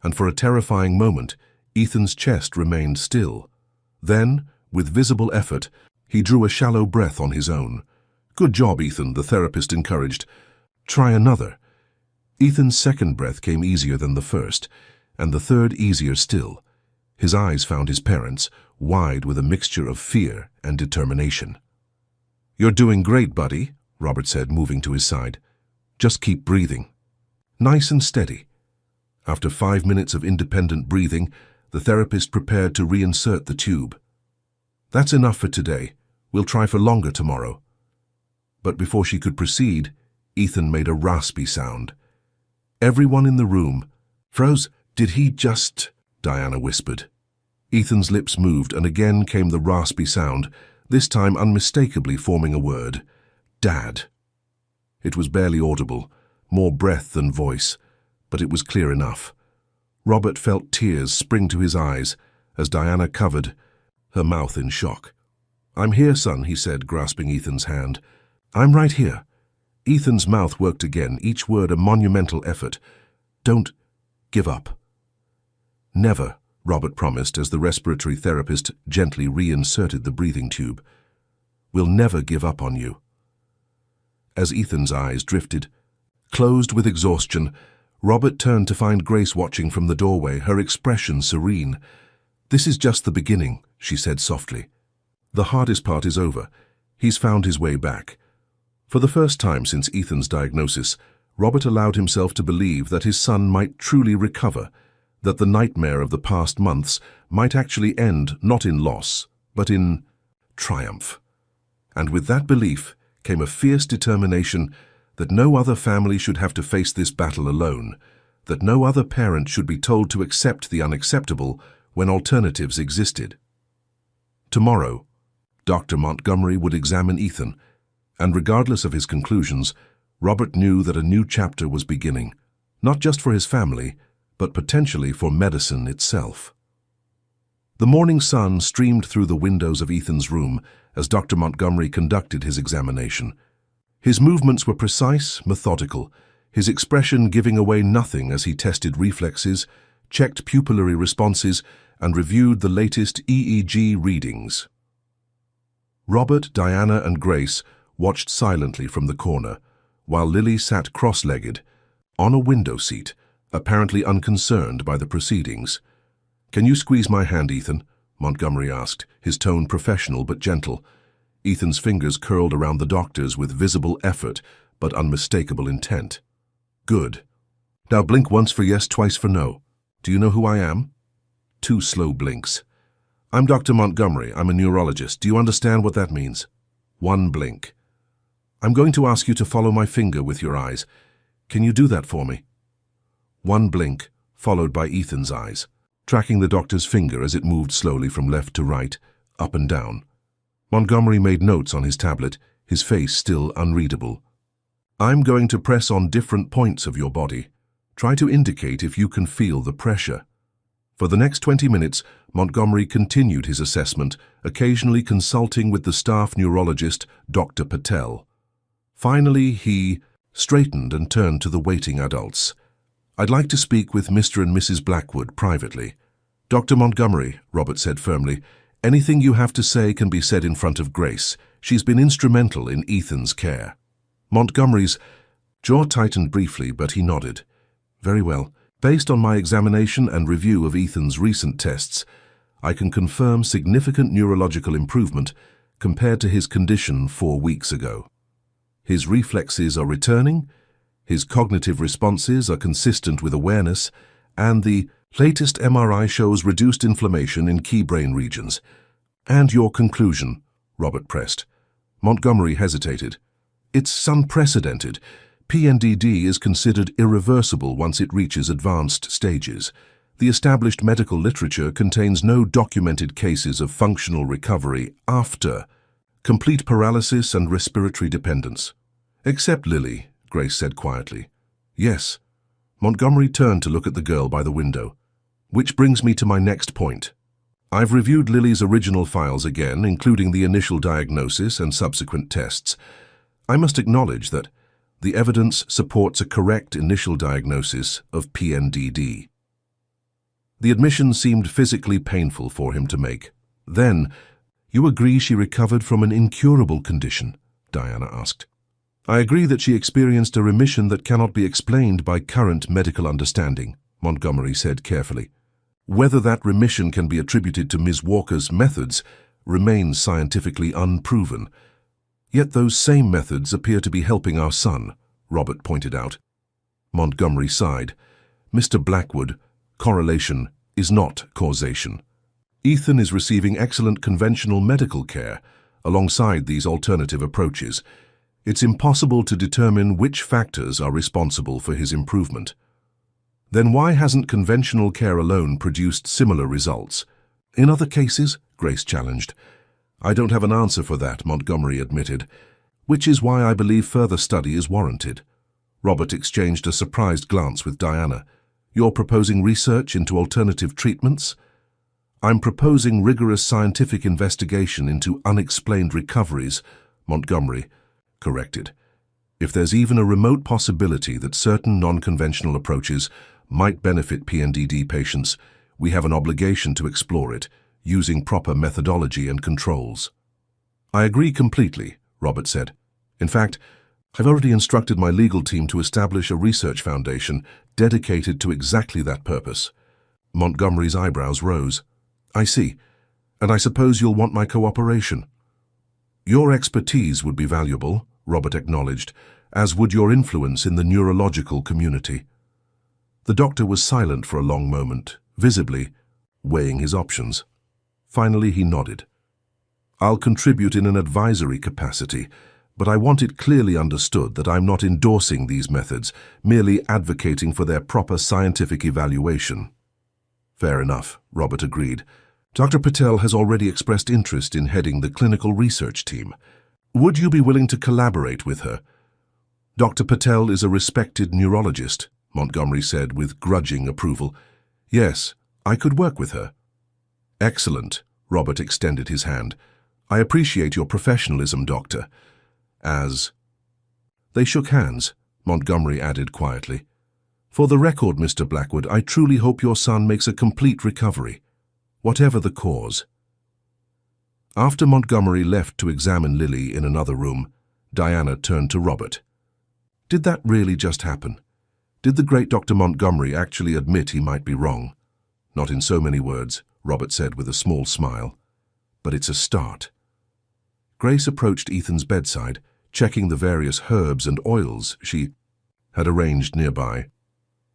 and for a terrifying moment, Ethan's chest remained still. Then, with visible effort, he drew a shallow breath on his own. "Good job, Ethan," the therapist encouraged. "Try another." Ethan's second breath came easier than the first, and the third easier still. His eyes found his parents', wide with a mixture of fear and determination. "You're doing great, buddy," Robert said, moving to his side. "Just keep breathing. Nice and steady." After 5 minutes of independent breathing, the therapist prepared to reinsert the tube. "That's enough for today. We'll try for longer tomorrow." But before she could proceed, Ethan made a raspy sound. Everyone in the room froze. "Did he just—" Diana whispered. Ethan's lips moved, and again came the raspy sound, this time unmistakably forming a word. "Dad." It was barely audible, more breath than voice, but it was clear enough. Robert felt tears spring to his eyes as Diana covered her mouth in shock. "I'm here, son," he said, grasping Ethan's hand. "I'm right here." Ethan's mouth worked again, each word a monumental effort. "Don't give up." "Never," Robert promised as the respiratory therapist gently reinserted the breathing tube. "We'll never give up on you." As Ethan's eyes drifted, closed with exhaustion, Robert turned to find Grace watching from the doorway, her expression serene. "This is just the beginning," she said softly. "The hardest part is over. He's found his way back." For the first time since Ethan's diagnosis, Robert allowed himself to believe that his son might truly recover, that the nightmare of the past months might actually end not in loss, but in triumph. And with that belief came a fierce determination that no other family should have to face this battle alone, that no other parent should be told to accept the unacceptable when alternatives existed. Tomorrow, Dr. Montgomery would examine Ethan, and regardless of his conclusions, Robert knew that a new chapter was beginning, not just for his family, but potentially for medicine itself. The morning sun streamed through the windows of Ethan's room as Dr. Montgomery conducted his examination. His movements were precise, methodical, his expression giving away nothing as he tested reflexes, checked pupillary responses, and reviewed the latest EEG readings. Robert, Diana, and Grace watched silently from the corner, while Lily sat cross-legged, on a window seat, apparently unconcerned by the proceedings. "Can you squeeze my hand, Ethan?" Montgomery asked, his tone professional but gentle. Ethan's fingers curled around the doctor's with visible effort but unmistakable intent. "Good. Now blink once for yes, twice for no. Do you know who I am?" 2 slow blinks. "I'm Dr. Montgomery. I'm a neurologist. Do you understand what that means?" 1 blink. I'm going to ask you to follow my finger with your eyes. Can you do that for me? One blink, followed by Ethan's eyes, tracking the doctor's finger as it moved slowly from left to right, up and down. Montgomery made notes on his tablet, his face still unreadable. I'm going to press on different points of your body. Try to indicate if you can feel the pressure. For the next 20 minutes, Montgomery continued his assessment, occasionally consulting with the staff neurologist, Dr. Patel. Finally, he straightened and turned to the waiting adults. I'd like to speak with Mr. and Mrs. Blackwood privately. Dr. Montgomery, Robert said firmly, anything you have to say can be said in front of Grace. She's been instrumental in Ethan's care. Montgomery's jaw tightened briefly, but he nodded. Very well. Based on my examination and review of Ethan's recent tests, I can confirm significant neurological improvement compared to his condition 4 weeks ago. His reflexes are returning, his cognitive responses are consistent with awareness, and the latest MRI shows reduced inflammation in key brain regions. And your conclusion, Robert pressed. Montgomery hesitated. It's unprecedented. PNDD is considered irreversible once it reaches advanced stages. The established medical literature contains no documented cases of functional recovery after complete paralysis and respiratory dependence. Except Lily, Grace said quietly. Yes. Montgomery turned to look at the girl by the window. Which brings me to my next point. I've reviewed Lily's original files again, including the initial diagnosis and subsequent tests. I must acknowledge that the evidence supports a correct initial diagnosis of PNDD. The admission seemed physically painful for him to make. Then, you agree she recovered from an incurable condition? Diana asked. I agree that she experienced a remission that cannot be explained by current medical understanding, Montgomery said carefully. Whether that remission can be attributed to Ms. Walker's methods remains scientifically unproven. Yet those same methods appear to be helping our son, Robert pointed out. Montgomery sighed. Mr. Blackwood, correlation is not causation. Ethan is receiving excellent conventional medical care alongside these alternative approaches. It's impossible to determine which factors are responsible for his improvement. Then why hasn't conventional care alone produced similar results? In other cases, Grace challenged. I don't have an answer for that, Montgomery admitted, which is why I believe further study is warranted. Robert exchanged a surprised glance with Diana. You're proposing research into alternative treatments? I'm proposing rigorous scientific investigation into unexplained recoveries, Montgomery corrected. If there's even a remote possibility that certain non-conventional approaches might benefit PNDD patients, we have an obligation to explore it, using proper methodology and controls. I agree completely, Robert said. In fact, I've already instructed my legal team to establish a research foundation dedicated to exactly that purpose. Montgomery's eyebrows rose. I see. And I suppose you'll want my cooperation. Your expertise would be valuable, Robert acknowledged, as would your influence in the neurological community. The doctor was silent for a long moment, visibly weighing his options. Finally, he nodded. I'll contribute in an advisory capacity, but I want it clearly understood that I'm not endorsing these methods, merely advocating for their proper scientific evaluation. Fair enough, Robert agreed. Dr. Patel has already expressed interest in heading the clinical research team. Would you be willing to collaborate with her? Dr. Patel is a respected neurologist, Montgomery said with grudging approval. Yes, I could work with her. Excellent, Robert extended his hand. I appreciate your professionalism, Doctor. They shook hands, Montgomery added quietly. For the record, Mr. Blackwood, I truly hope your son makes a complete recovery, whatever the cause. After Montgomery left to examine Lily in another room, Diana turned to Robert. Did that really just happen? Did the great Dr. Montgomery actually admit he might be wrong? Not in so many words, Robert said with a small smile. But it's a start. Grace approached Ethan's bedside, checking the various herbs and oils she had arranged nearby.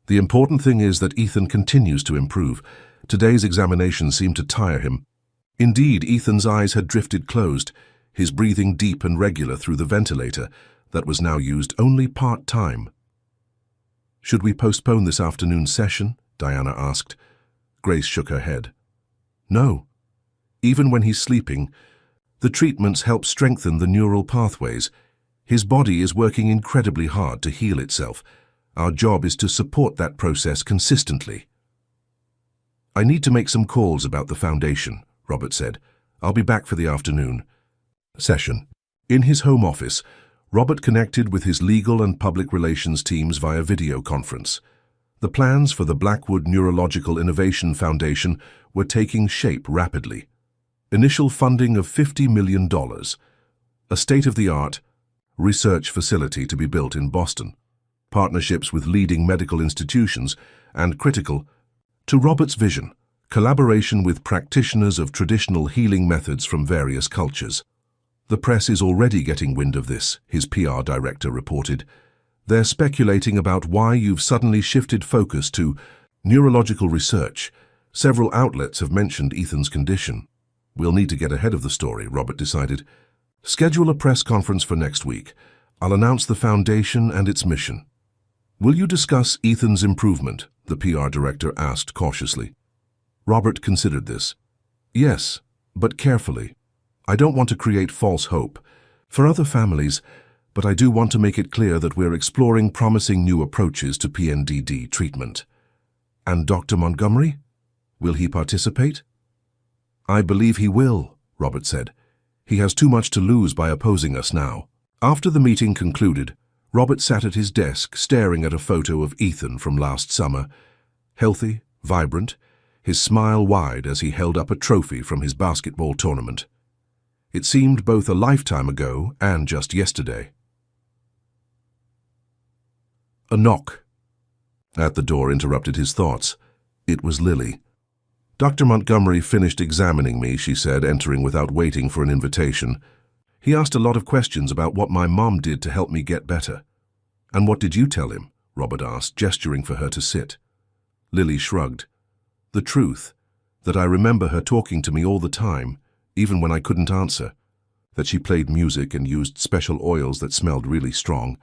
The important thing is that Ethan continues to improve. Today's examination seemed to tire him. Indeed, Ethan's eyes had drifted closed, his breathing deep and regular through the ventilator, that was now used only part-time. "Should we postpone this afternoon's session?" Diana asked. Grace shook her head. "No. Even when he's sleeping, the treatments help strengthen the neural pathways. His body is working incredibly hard to heal itself. Our job is to support that process consistently." "I need to make some calls about the foundation," Robert said. "I'll be back for the afternoon session." In his home office, Robert connected with his legal and public relations teams via video conference. The plans for the Blackwood Neurological Innovation Foundation were taking shape rapidly. Initial funding of $50 million, a state-of-the-art research facility to be built in Boston, partnerships with leading medical institutions, and critical to Robert's vision, collaboration with practitioners of traditional healing methods from various cultures. "The press is already getting wind of this," his PR director reported. "They're speculating about why you've suddenly shifted focus to neurological research. Several outlets have mentioned Ethan's condition." "We'll need to get ahead of the story," Robert decided. "Schedule a press conference for next week. I'll announce the foundation and its mission." "Will you discuss Ethan's improvement?" the PR director asked cautiously. Robert considered this. "Yes, but carefully. I don't want to create false hope for other families, but I do want to make it clear that we're exploring promising new approaches to PNDD treatment." "And Dr. Montgomery? Will he participate?" "I believe he will," Robert said. "He has too much to lose by opposing us now." After the meeting concluded, Robert sat at his desk staring at a photo of Ethan from last summer. Healthy, vibrant, his smile wide as he held up a trophy from his basketball tournament. It seemed both a lifetime ago and just yesterday. A knock at the door interrupted his thoughts. It was Lily. "Dr. Montgomery finished examining me," she said, entering without waiting for an invitation. "He asked a lot of questions about what my mom did to help me get better." "And what did you tell him?" Robert asked, gesturing for her to sit. Lily shrugged. "The truth, that I remember her talking to me all the time, even when I couldn't answer, that she played music and used special oils that smelled really strong,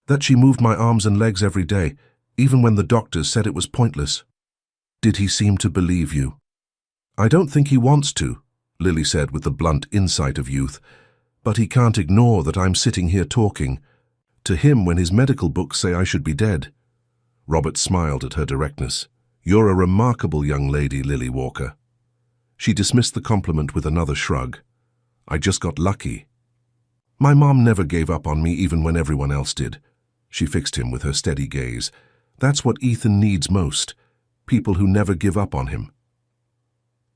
that she moved my arms and legs every day, even when the doctors said it was pointless." "Did he seem to believe you?" "I don't think he wants to," Lily said with the blunt insight of youth, "but he can't ignore that I'm sitting here talking to him when his medical books say I should be dead." Robert smiled at her directness. "You're a remarkable young lady, Lily Walker." She dismissed the compliment with another shrug. "I just got lucky. My mom never gave up on me even when everyone else did." She fixed him with her steady gaze. "That's what Ethan needs most, people who never give up on him."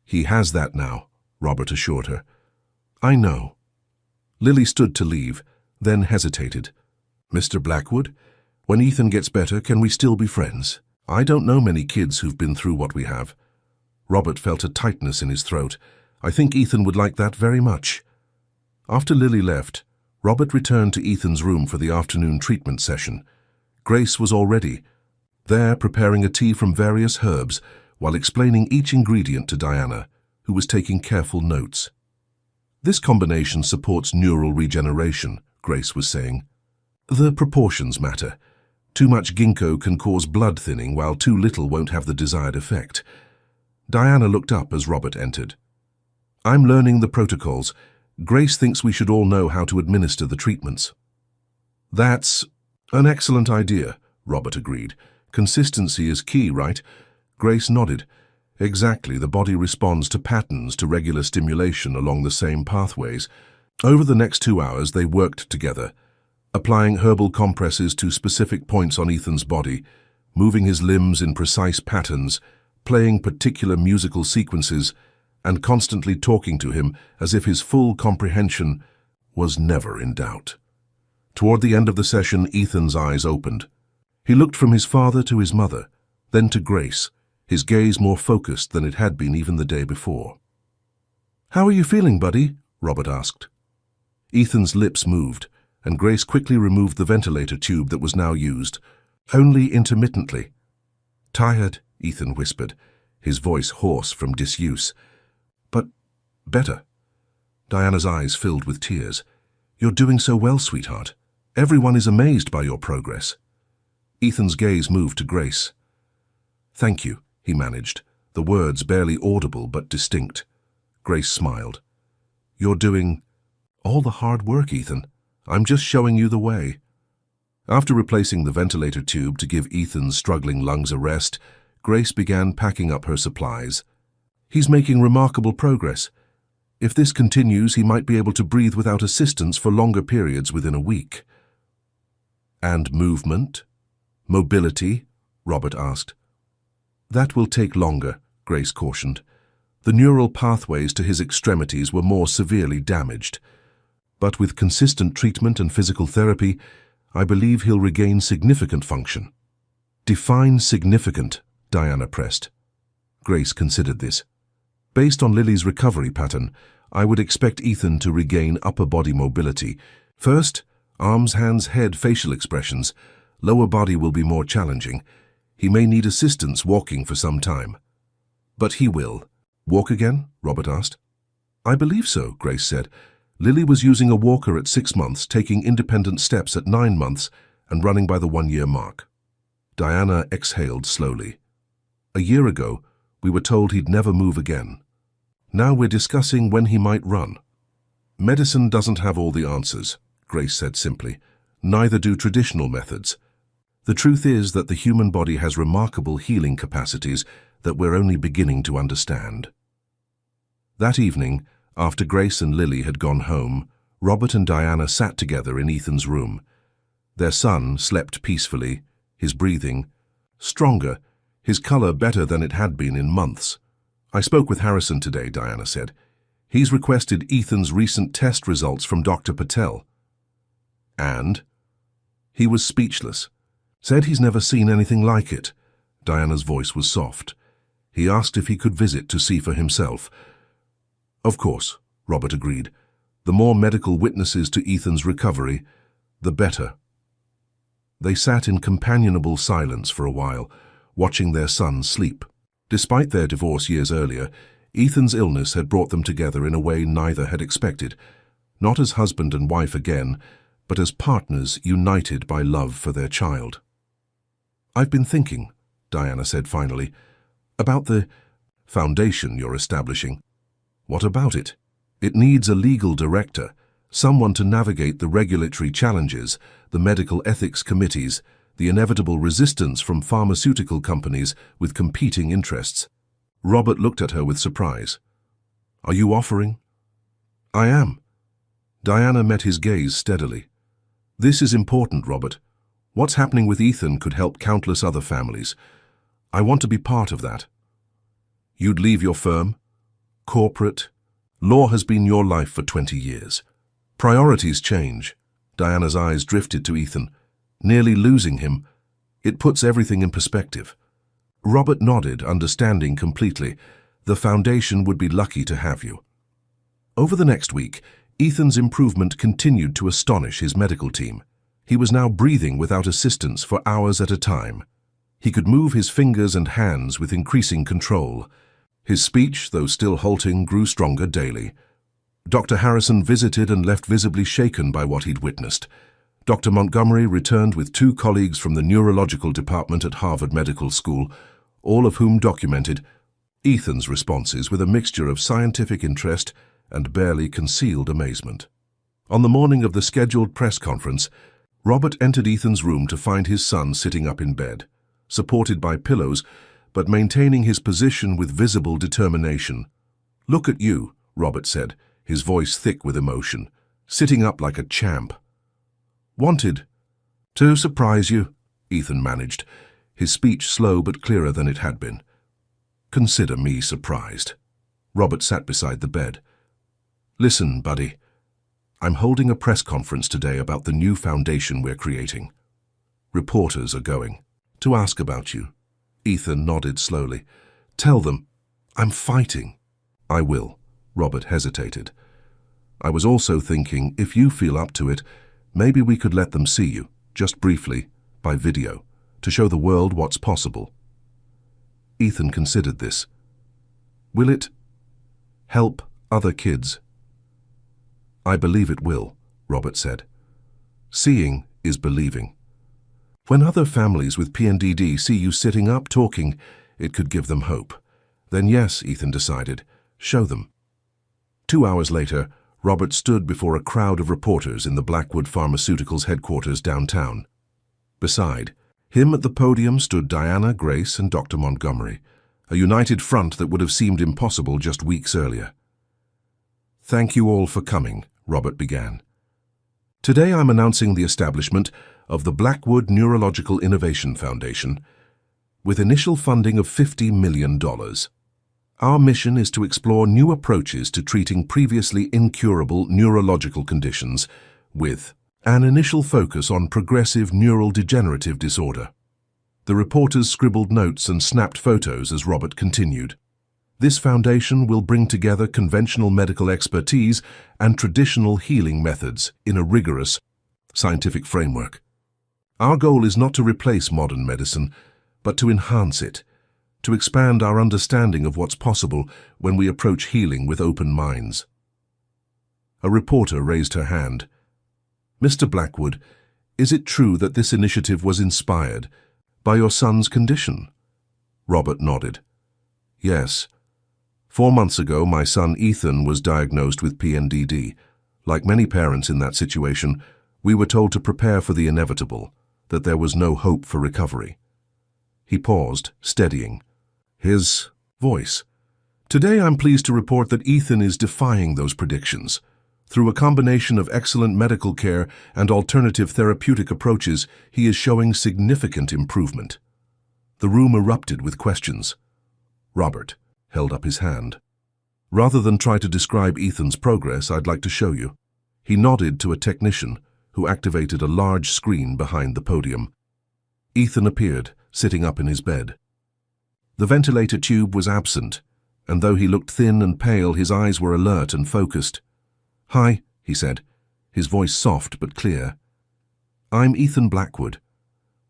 "He has that now," Robert assured her. "I know." Lily stood to leave, then hesitated. "Mr. Blackwood, when Ethan gets better, can we still be friends? I don't know many kids who've been through what we have." Robert felt a tightness in his throat. "I think Ethan would like that very much." After Lily left, Robert returned to Ethan's room for the afternoon treatment session. Grace was already there preparing a tea from various herbs while explaining each ingredient to Diana, who was taking careful notes. "This combination supports neural regeneration," Grace was saying. "The proportions matter. Too much ginkgo can cause blood thinning, while too little won't have the desired effect." Diana looked up as Robert entered. "I'm learning the protocols. Grace thinks we should all know how to administer the treatments." "That's an excellent idea," Robert agreed. "Consistency is key, right?" Grace nodded. "Exactly, the body responds to patterns to regular stimulation along the same pathways." Over the next 2 hours, they worked together, applying herbal compresses to specific points on Ethan's body, moving his limbs in precise patterns, playing particular musical sequences, and constantly talking to him as if his full comprehension was never in doubt. Toward the end of the session, Ethan's eyes opened. He looked from his father to his mother, then to Grace, his gaze more focused than it had been even the day before. "How are you feeling, buddy?" Robert asked. Ethan's lips moved, and Grace quickly removed the ventilator tube that was now used, only intermittently. "Tired," Ethan whispered, his voice hoarse from disuse. "But better." Diana's eyes filled with tears. "You're doing so well, sweetheart. Everyone is amazed by your progress. Ethan's gaze moved to Grace. Thank you, he managed, the words barely audible but distinct. Grace smiled. You're doing all the hard work, Ethan. I'm just showing you the way. After replacing the ventilator tube to give Ethan's struggling lungs a rest, Grace began packing up her supplies. He's making remarkable progress. If this continues, he might be able to breathe without assistance for longer periods within a week. And movement? Mobility? Robert asked. That will take longer, Grace cautioned. The neural pathways to his extremities were more severely damaged. But with consistent treatment and physical therapy, I believe he'll regain significant function. Define significant, Diana pressed. Grace considered this. Based on Lily's recovery pattern, I would expect Ethan to regain upper body mobility. First, arms, hands, head, facial expressions. Lower body will be more challenging. He may need assistance walking for some time. But he will. Walk again? Robert asked. I believe so, Grace said. Lily was using a walker at 6 months, taking independent steps at 9 months, and running by the 1-year mark. Diana exhaled slowly. A year ago, we were told he'd never move again. Now we're discussing when he might run. Medicine doesn't have all the answers, Grace said simply. Neither do traditional methods. The truth is that the human body has remarkable healing capacities that we're only beginning to understand. That evening, after Grace and Lily had gone home, Robert and Diana sat together in Ethan's room. Their son slept peacefully, his breathing stronger, his color better than it had been in months. I spoke with Harrison today, Diana said. He's requested Ethan's recent test results from Dr. Patel. And? He was speechless. Said he's never seen anything like it. Diana's voice was soft. He asked if he could visit to see for himself. Of course, Robert agreed. The more medical witnesses to Ethan's recovery, the better. They sat in companionable silence for a while, watching their son sleep. Despite their divorce years earlier, Ethan's illness had brought them together in a way neither had expected. Not as husband and wife again, but as partners united by love for their child. I've been thinking, Diana said finally, about the foundation you're establishing. What about it? It needs a legal director, someone to navigate the regulatory challenges, the medical ethics committees, the inevitable resistance from pharmaceutical companies with competing interests. Robert looked at her with surprise. Are you offering? I am. Diana met his gaze steadily. This is important, Robert. What's happening with Ethan could help countless other families. I want to be part of that. You'd leave your firm? Corporate? Law has been your life for 20 years. Priorities change. Diana's eyes drifted to Ethan, nearly losing him. It puts everything in perspective. Robert nodded, understanding completely. The foundation would be lucky to have you. Over the next week, Ethan's improvement continued to astonish his medical team. He was now breathing without assistance for hours at a time. He could move his fingers and hands with increasing control. His speech, though still halting, grew stronger daily. Dr. Harrison visited and left visibly shaken by what he'd witnessed. Dr. Montgomery returned with 2 colleagues from the neurological department at Harvard Medical School, all of whom documented Ethan's responses with a mixture of scientific interest and barely concealed amazement. On the morning of the scheduled press conference, Robert entered Ethan's room to find his son sitting up in bed, supported by pillows, but maintaining his position with visible determination. Look at you, Robert said, his voice thick with emotion, sitting up like a champ. Wanted to surprise you, Ethan managed, his speech slow but clearer than it had been. Consider me surprised. Robert sat beside the bed. Listen, buddy. I'm holding a press conference today about the new foundation we're creating. Reporters are going to ask about you. Ethan nodded slowly. Tell them, I'm fighting. I will. Robert hesitated. I was also thinking, if you feel up to it, maybe we could let them see you, just briefly, by video, to show the world what's possible. Ethan considered this. Will it help other kids? I believe it will, Robert said. Seeing is believing. When other families with PNDD see you sitting up talking, it could give them hope. Then yes, Ethan decided, show them. 2 hours later, Robert stood before a crowd of reporters in the Blackwood Pharmaceuticals headquarters downtown. Beside him at the podium stood Diana, Grace, and Dr. Montgomery, a united front that would have seemed impossible just weeks earlier. "Thank you all for coming," Robert began. "Today I'm announcing the establishment of the Blackwood Neurological Innovation Foundation with initial funding of $50 million. Our mission is to explore new approaches to treating previously incurable neurological conditions with an initial focus on progressive neural degenerative disorder." The reporters scribbled notes and snapped photos as Robert continued. "This foundation will bring together conventional medical expertise and traditional healing methods in a rigorous scientific framework. Our goal is not to replace modern medicine, but to enhance it, to expand our understanding of what's possible when we approach healing with open minds." A reporter raised her hand. "Mr. Blackwood, is it true that this initiative was inspired by your son's condition?" Robert nodded. "Yes. 4 months ago, my son Ethan was diagnosed with PNDD. Like many parents in that situation, we were told to prepare for the inevitable, that there was no hope for recovery." He paused, steadying his voice. "Today I'm pleased to report that Ethan is defying those predictions. Through a combination of excellent medical care and alternative therapeutic approaches, he is showing significant improvement." The room erupted with questions. Robert held up his hand. "Rather than try to describe Ethan's progress, I'd like to show you." He nodded to a technician who activated a large screen behind the podium. Ethan appeared, sitting up in his bed. The ventilator tube was absent, and though he looked thin and pale, his eyes were alert and focused. "Hi," he said, his voice soft but clear. "I'm Ethan Blackwood.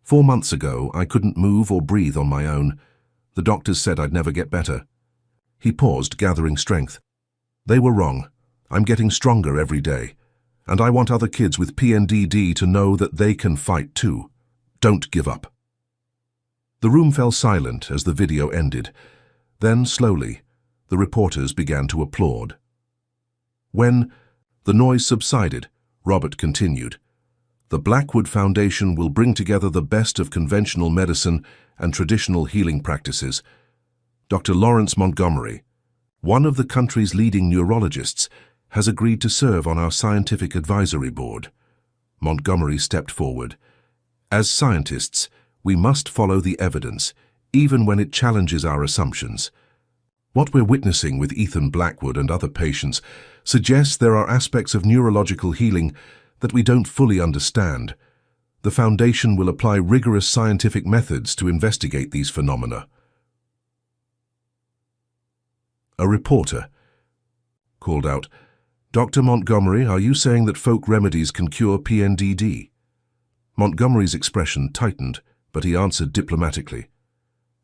4 months ago, I couldn't move or breathe on my own. The doctors said I'd never get better." He paused, gathering strength. "They were wrong. I'm getting stronger every day. And I want other kids with PNDD to know that they can fight too. Don't give up." The room fell silent as the video ended. Then, slowly, the reporters began to applaud. When the noise subsided, Robert continued, "The Blackwood Foundation will bring together the best of conventional medicine and traditional healing practices. Dr. Lawrence Montgomery, one of the country's leading neurologists, has agreed to serve on our scientific advisory board." Montgomery stepped forward. "As scientists, we must follow the evidence, even when it challenges our assumptions. What we're witnessing with Ethan Blackwood and other patients suggests there are aspects of neurological healing that we don't fully understand. The Foundation will apply rigorous scientific methods to investigate these phenomena." A reporter called out, "Dr. Montgomery, are you saying that folk remedies can cure PNDD?" Montgomery's expression tightened, but he answered diplomatically,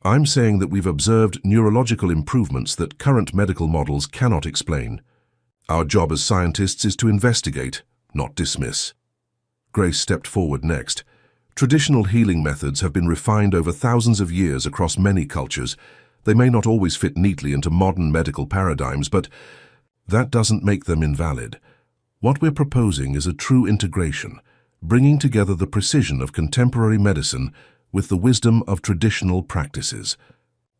"I'm saying that we've observed neurological improvements that current medical models cannot explain. Our job as scientists is to investigate, not dismiss." Grace stepped forward next. "Traditional healing methods have been refined over thousands of years across many cultures. They may not always fit neatly into modern medical paradigms, but that doesn't make them invalid. What we're proposing is a true integration, bringing together the precision of contemporary medicine with the wisdom of traditional practices."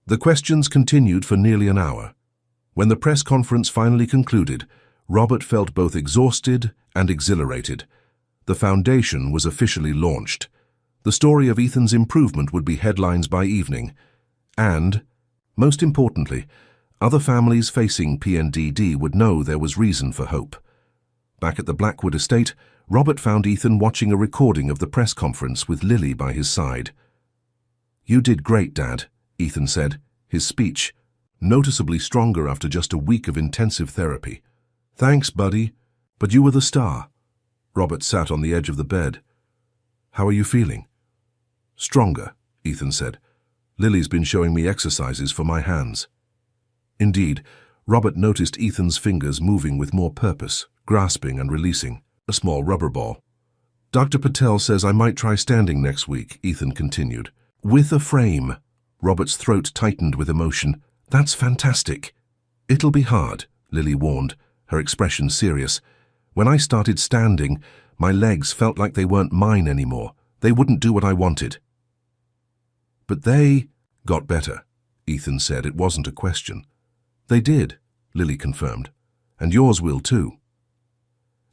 The questions continued for nearly an hour. When the press conference finally concluded, Robert felt both exhausted and exhilarated. The foundation was officially launched. The story of Ethan's improvement would be headlines by evening. And, most importantly, other families facing PNDD would know there was reason for hope. Back at the Blackwood estate, Robert found Ethan watching a recording of the press conference with Lily by his side. "You did great, Dad," Ethan said, his speech noticeably stronger after just a week of intensive therapy. "Thanks, buddy, but you were the star." Robert sat on the edge of the bed. "How are you feeling?" "Stronger," Ethan said. "Lily's been showing me exercises for my hands." Indeed, Robert noticed Ethan's fingers moving with more purpose, grasping and releasing a small rubber ball. Dr. Patel says I might try standing next week, Ethan continued. With a frame. Robert's throat tightened with emotion. That's fantastic. It'll be hard, Lily warned, her expression serious. When I started standing, my legs felt like they weren't mine anymore. They wouldn't do what I wanted. But they got better, Ethan said. It wasn't a question. They did, Lily confirmed. And yours will too.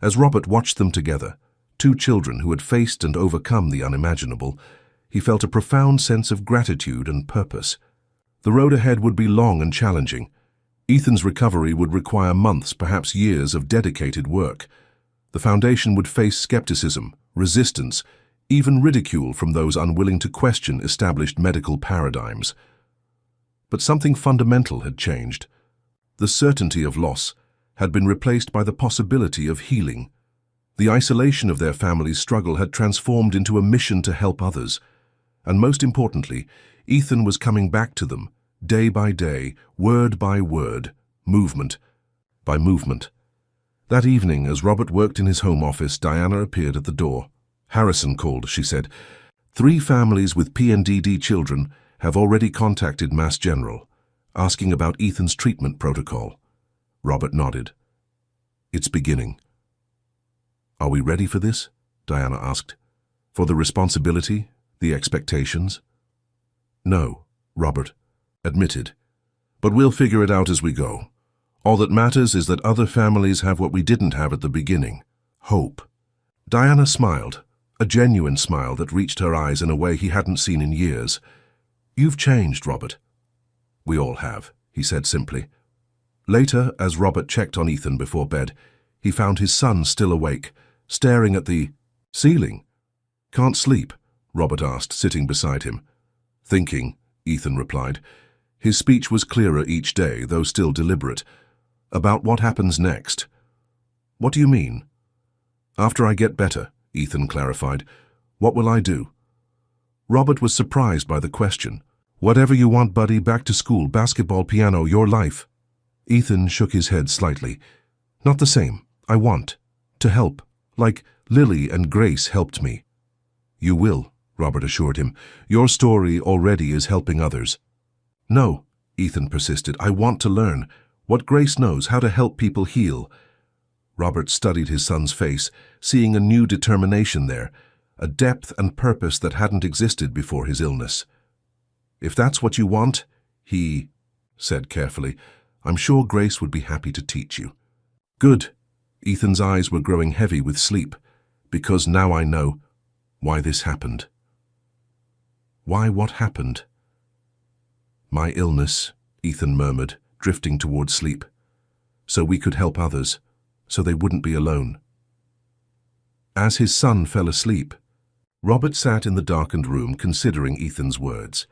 As Robert watched them together, two children who had faced and overcome the unimaginable, he felt a profound sense of gratitude and purpose. The road ahead would be long and challenging. Ethan's recovery would require months, perhaps years, of dedicated work. The foundation would face skepticism, resistance, even ridicule from those unwilling to question established medical paradigms. But something fundamental had changed. The certainty of loss had been replaced by the possibility of healing. The isolation of their family's struggle had transformed into a mission to help others. And most importantly, Ethan was coming back to them, day by day, word by word, movement by movement. That evening, as Robert worked in his home office, Diana appeared at the door. Harrison called, she said. 3 families with PNDD children have already contacted Mass General, asking about Ethan's treatment protocol. Robert nodded. It's beginning. Are we ready for this? Diana asked. For the responsibility, the expectations? No, Robert admitted. But we'll figure it out as we go. All that matters is that other families have what we didn't have at the beginning. Hope. Diana smiled, a genuine smile that reached her eyes in a way he hadn't seen in years. You've changed, Robert. We all have, he said simply. Later, as Robert checked on Ethan before bed, he found his son still awake, staring at the ceiling. Can't sleep? Robert asked, sitting beside him. Thinking, Ethan replied. His speech was clearer each day, though still deliberate. About what happens next. What do you mean? After I get better, Ethan clarified. What will I do? Robert was surprised by the question. Whatever you want, buddy, back to school, basketball, piano, your life. Ethan shook his head slightly. Not the same. I want to help, like Lily and Grace helped me. You will, Robert assured him. Your story already is helping others. No, Ethan persisted. I want to learn what Grace knows, how to help people heal. Robert studied his son's face, seeing a new determination there, a depth and purpose that hadn't existed before his illness. If that's what you want, he said carefully, I'm sure Grace would be happy to teach you. Good. Ethan's eyes were growing heavy with sleep, because now I know why this happened. Why what happened? My illness, Ethan murmured, drifting toward sleep. So we could help others, so they wouldn't be alone. As his son fell asleep, Robert sat in the darkened room considering Ethan's words.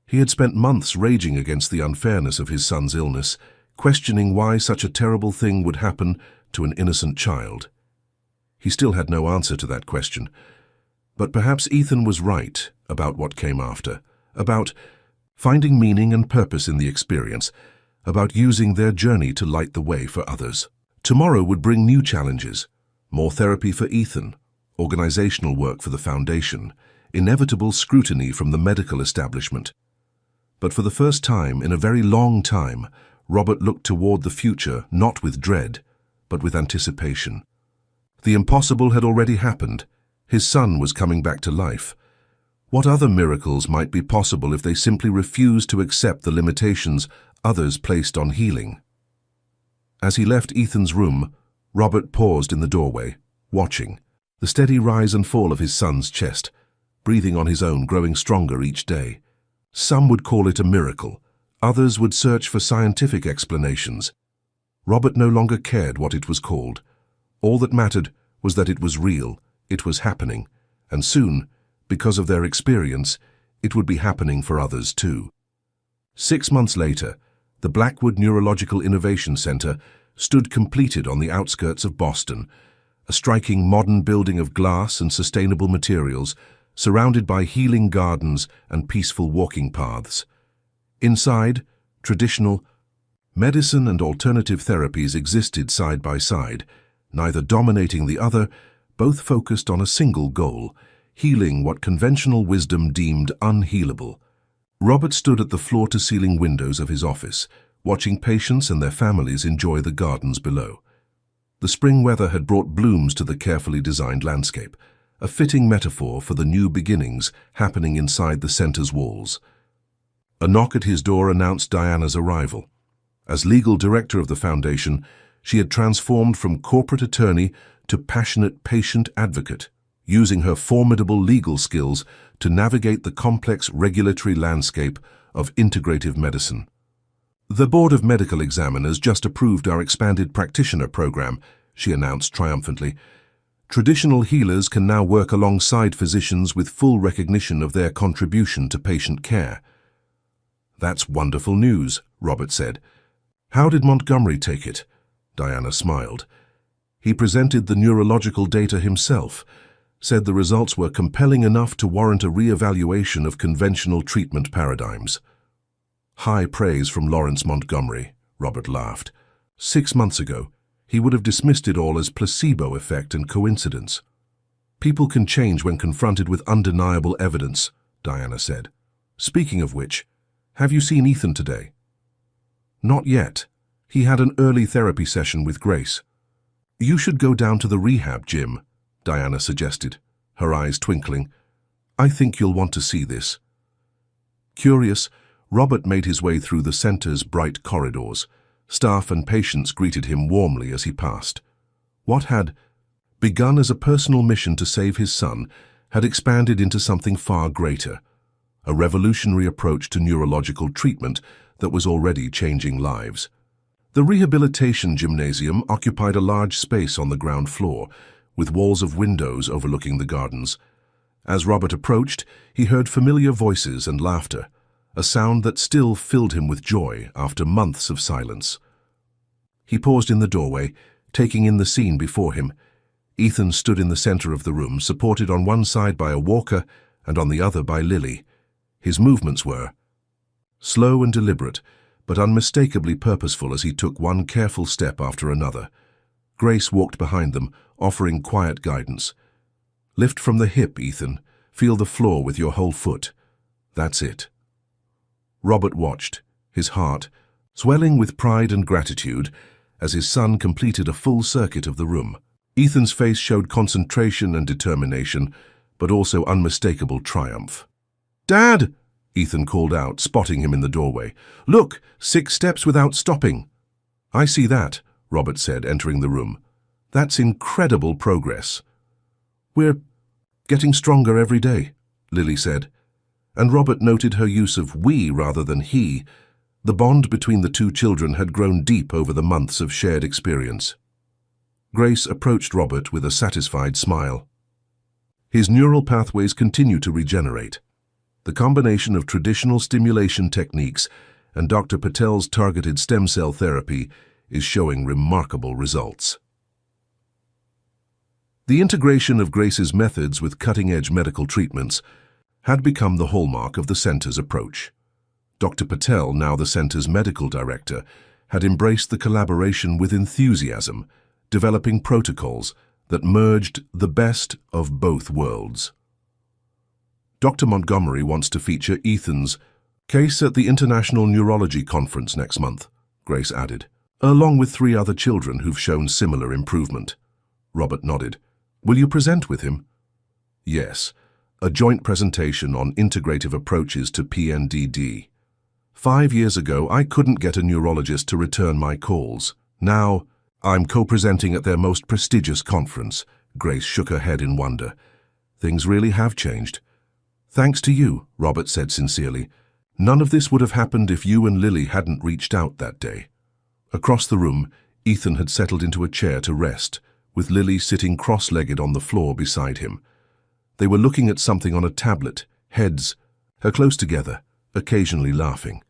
He had spent months raging against the unfairness of his son's illness, questioning why such a terrible thing would happen to an innocent child. He still had no answer to that question. But perhaps Ethan was right about what came after, about finding meaning and purpose in the experience, about using their journey to light the way for others. Tomorrow would bring new challenges, more therapy for Ethan, organizational work for the foundation, inevitable scrutiny from the medical establishment. But for the first time in a very long time, Robert looked toward the future not with dread, but with anticipation. The impossible had already happened. His son was coming back to life. What other miracles might be possible if they simply refused to accept the limitations others placed on healing? As he left Ethan's room, Robert paused in the doorway, watching the steady rise and fall of his son's chest, breathing on his own, growing stronger each day. Some would call it a miracle. Others would search for scientific explanations. Robert no longer cared what it was called. All that mattered was that it was real, it was happening, and soon, because of their experience, it would be happening for others too. 6 months later, the Blackwood Neurological Innovation Center stood completed on the outskirts of Boston, a striking modern building of glass and sustainable materials, surrounded by healing gardens and peaceful walking paths. Inside, traditional medicine and alternative therapies existed side by side, neither dominating the other, both focused on a single goal, healing what conventional wisdom deemed unhealable. Robert stood at the floor-to-ceiling windows of his office, watching patients and their families enjoy the gardens below. The spring weather had brought blooms to the carefully designed landscape, a fitting metaphor for the new beginnings happening inside the center's walls. A knock at his door announced Diana's arrival. As legal director of the foundation, she had transformed from corporate attorney to passionate patient advocate, using her formidable legal skills to navigate the complex regulatory landscape of integrative medicine. "The Board of Medical Examiners just approved our expanded practitioner program," she announced triumphantly. "Traditional healers can now work alongside physicians with full recognition of their contribution to patient care." "That's wonderful news," Robert said. "How did Montgomery take it?" Diana smiled. "He presented the neurological data himself, said the results were compelling enough to warrant a re-evaluation of conventional treatment paradigms." "High praise from Lawrence Montgomery," Robert laughed. 6 months ago, he would have dismissed it all as placebo effect and coincidence. "People can change when confronted with undeniable evidence," Diana said. "Speaking of which, have you seen Ethan today?" "Not yet. He had an early therapy session with Grace." "You should go down to the rehab gym," Diana suggested, her eyes twinkling. "I think you'll want to see this." Curious, Robert made his way through the center's bright corridors. Staff and patients greeted him warmly as he passed. What had begun as a personal mission to save his son had expanded into something far greater, a revolutionary approach to neurological treatment that was already changing lives. The rehabilitation gymnasium occupied a large space on the ground floor, with walls of windows overlooking the gardens. As Robert approached, he heard familiar voices and laughter, a sound that still filled him with joy after months of silence. He paused in the doorway, taking in the scene before him. Ethan stood in the center of the room, supported on one side by a walker and on the other by Lily. His movements were slow and deliberate, but unmistakably purposeful as he took one careful step after another. Grace walked behind them, offering quiet guidance. "Lift from the hip, Ethan. Feel the floor with your whole foot. That's it." Robert watched, his heart swelling with pride and gratitude as his son completed a full circuit of the room. Ethan's face showed concentration and determination, but also unmistakable triumph. "Dad!" Ethan called out, spotting him in the doorway. "Look, 6 steps without stopping." "I see that," Robert said, entering the room. "That's incredible progress." "We're getting stronger every day," Lily said, and Robert noted her use of we rather than he. The bond between the two children had grown deep over the months of shared experience. Grace approached Robert with a satisfied smile. His neural pathways continue to regenerate. The combination of traditional stimulation techniques and Dr. Patel's targeted stem cell therapy is showing remarkable results. The integration of Grace's methods with cutting-edge medical treatments had become the hallmark of the center's approach. Dr. Patel, now the center's medical director, had embraced the collaboration with enthusiasm, developing protocols that merged the best of both worlds. Dr. Montgomery wants to feature Ethan's case at the International Neurology Conference next month, Grace added, along with 3 other children who've shown similar improvement. Robert nodded. "Will you present with him?" "Yes, a joint presentation on integrative approaches to PNDD. 5 years ago, I couldn't get a neurologist to return my calls. Now, I'm co-presenting at their most prestigious conference." Grace shook her head in wonder. "Things really have changed." "Thanks to you," Robert said sincerely. "None of this would have happened if you and Lily hadn't reached out that day." Across the room, Ethan had settled into a chair to rest, with Lily sitting cross-legged on the floor beside him. They were looking at something on a tablet, heads close together, occasionally laughing.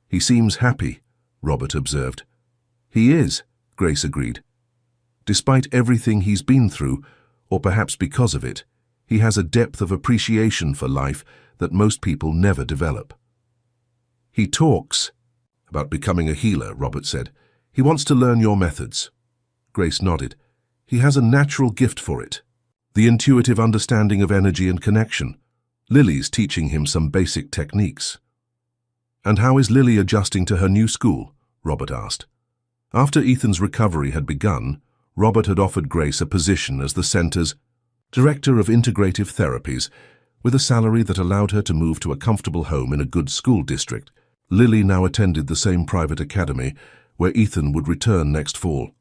"He seems happy," Robert observed. "He is," Grace agreed. "Despite everything he's been through, or perhaps because of it, he has a depth of appreciation for life that most people never develop." "He talks about becoming a healer," Robert said. "He wants to learn your methods." Grace nodded. He has a natural gift for it. The intuitive understanding of energy and connection. Lily's teaching him some basic techniques. And how is Lily adjusting to her new school? Robert asked. After Ethan's recovery had begun, Robert had offered Grace a position as the center's Director of Integrative Therapies, with a salary that allowed her to move to a comfortable home in a good school district. Lily now attended the same private academy where Ethan would return next fall.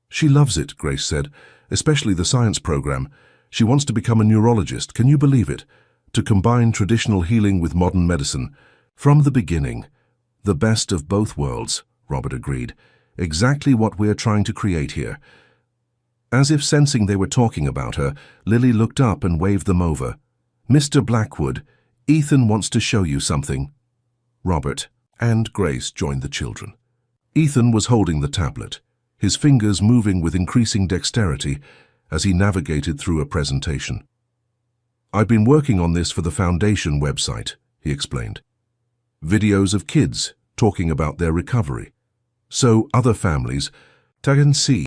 She loves it, Grace said, especially the science program. She wants to become a neurologist, can you believe it? To combine traditional healing with modern medicine. From the beginning. The best of both worlds, Robert agreed. Exactly what we're trying to create here. As if sensing they were talking about her, Lily looked up and waved them over. Mr. Blackwood, Ethan wants to show you something. Robert and Grace joined the children. Ethan was holding the tablet, his fingers moving with increasing dexterity as he navigated through a presentation. I've been working on this for the Foundation website, he explained. Videos of kids talking about their recovery. So other families can see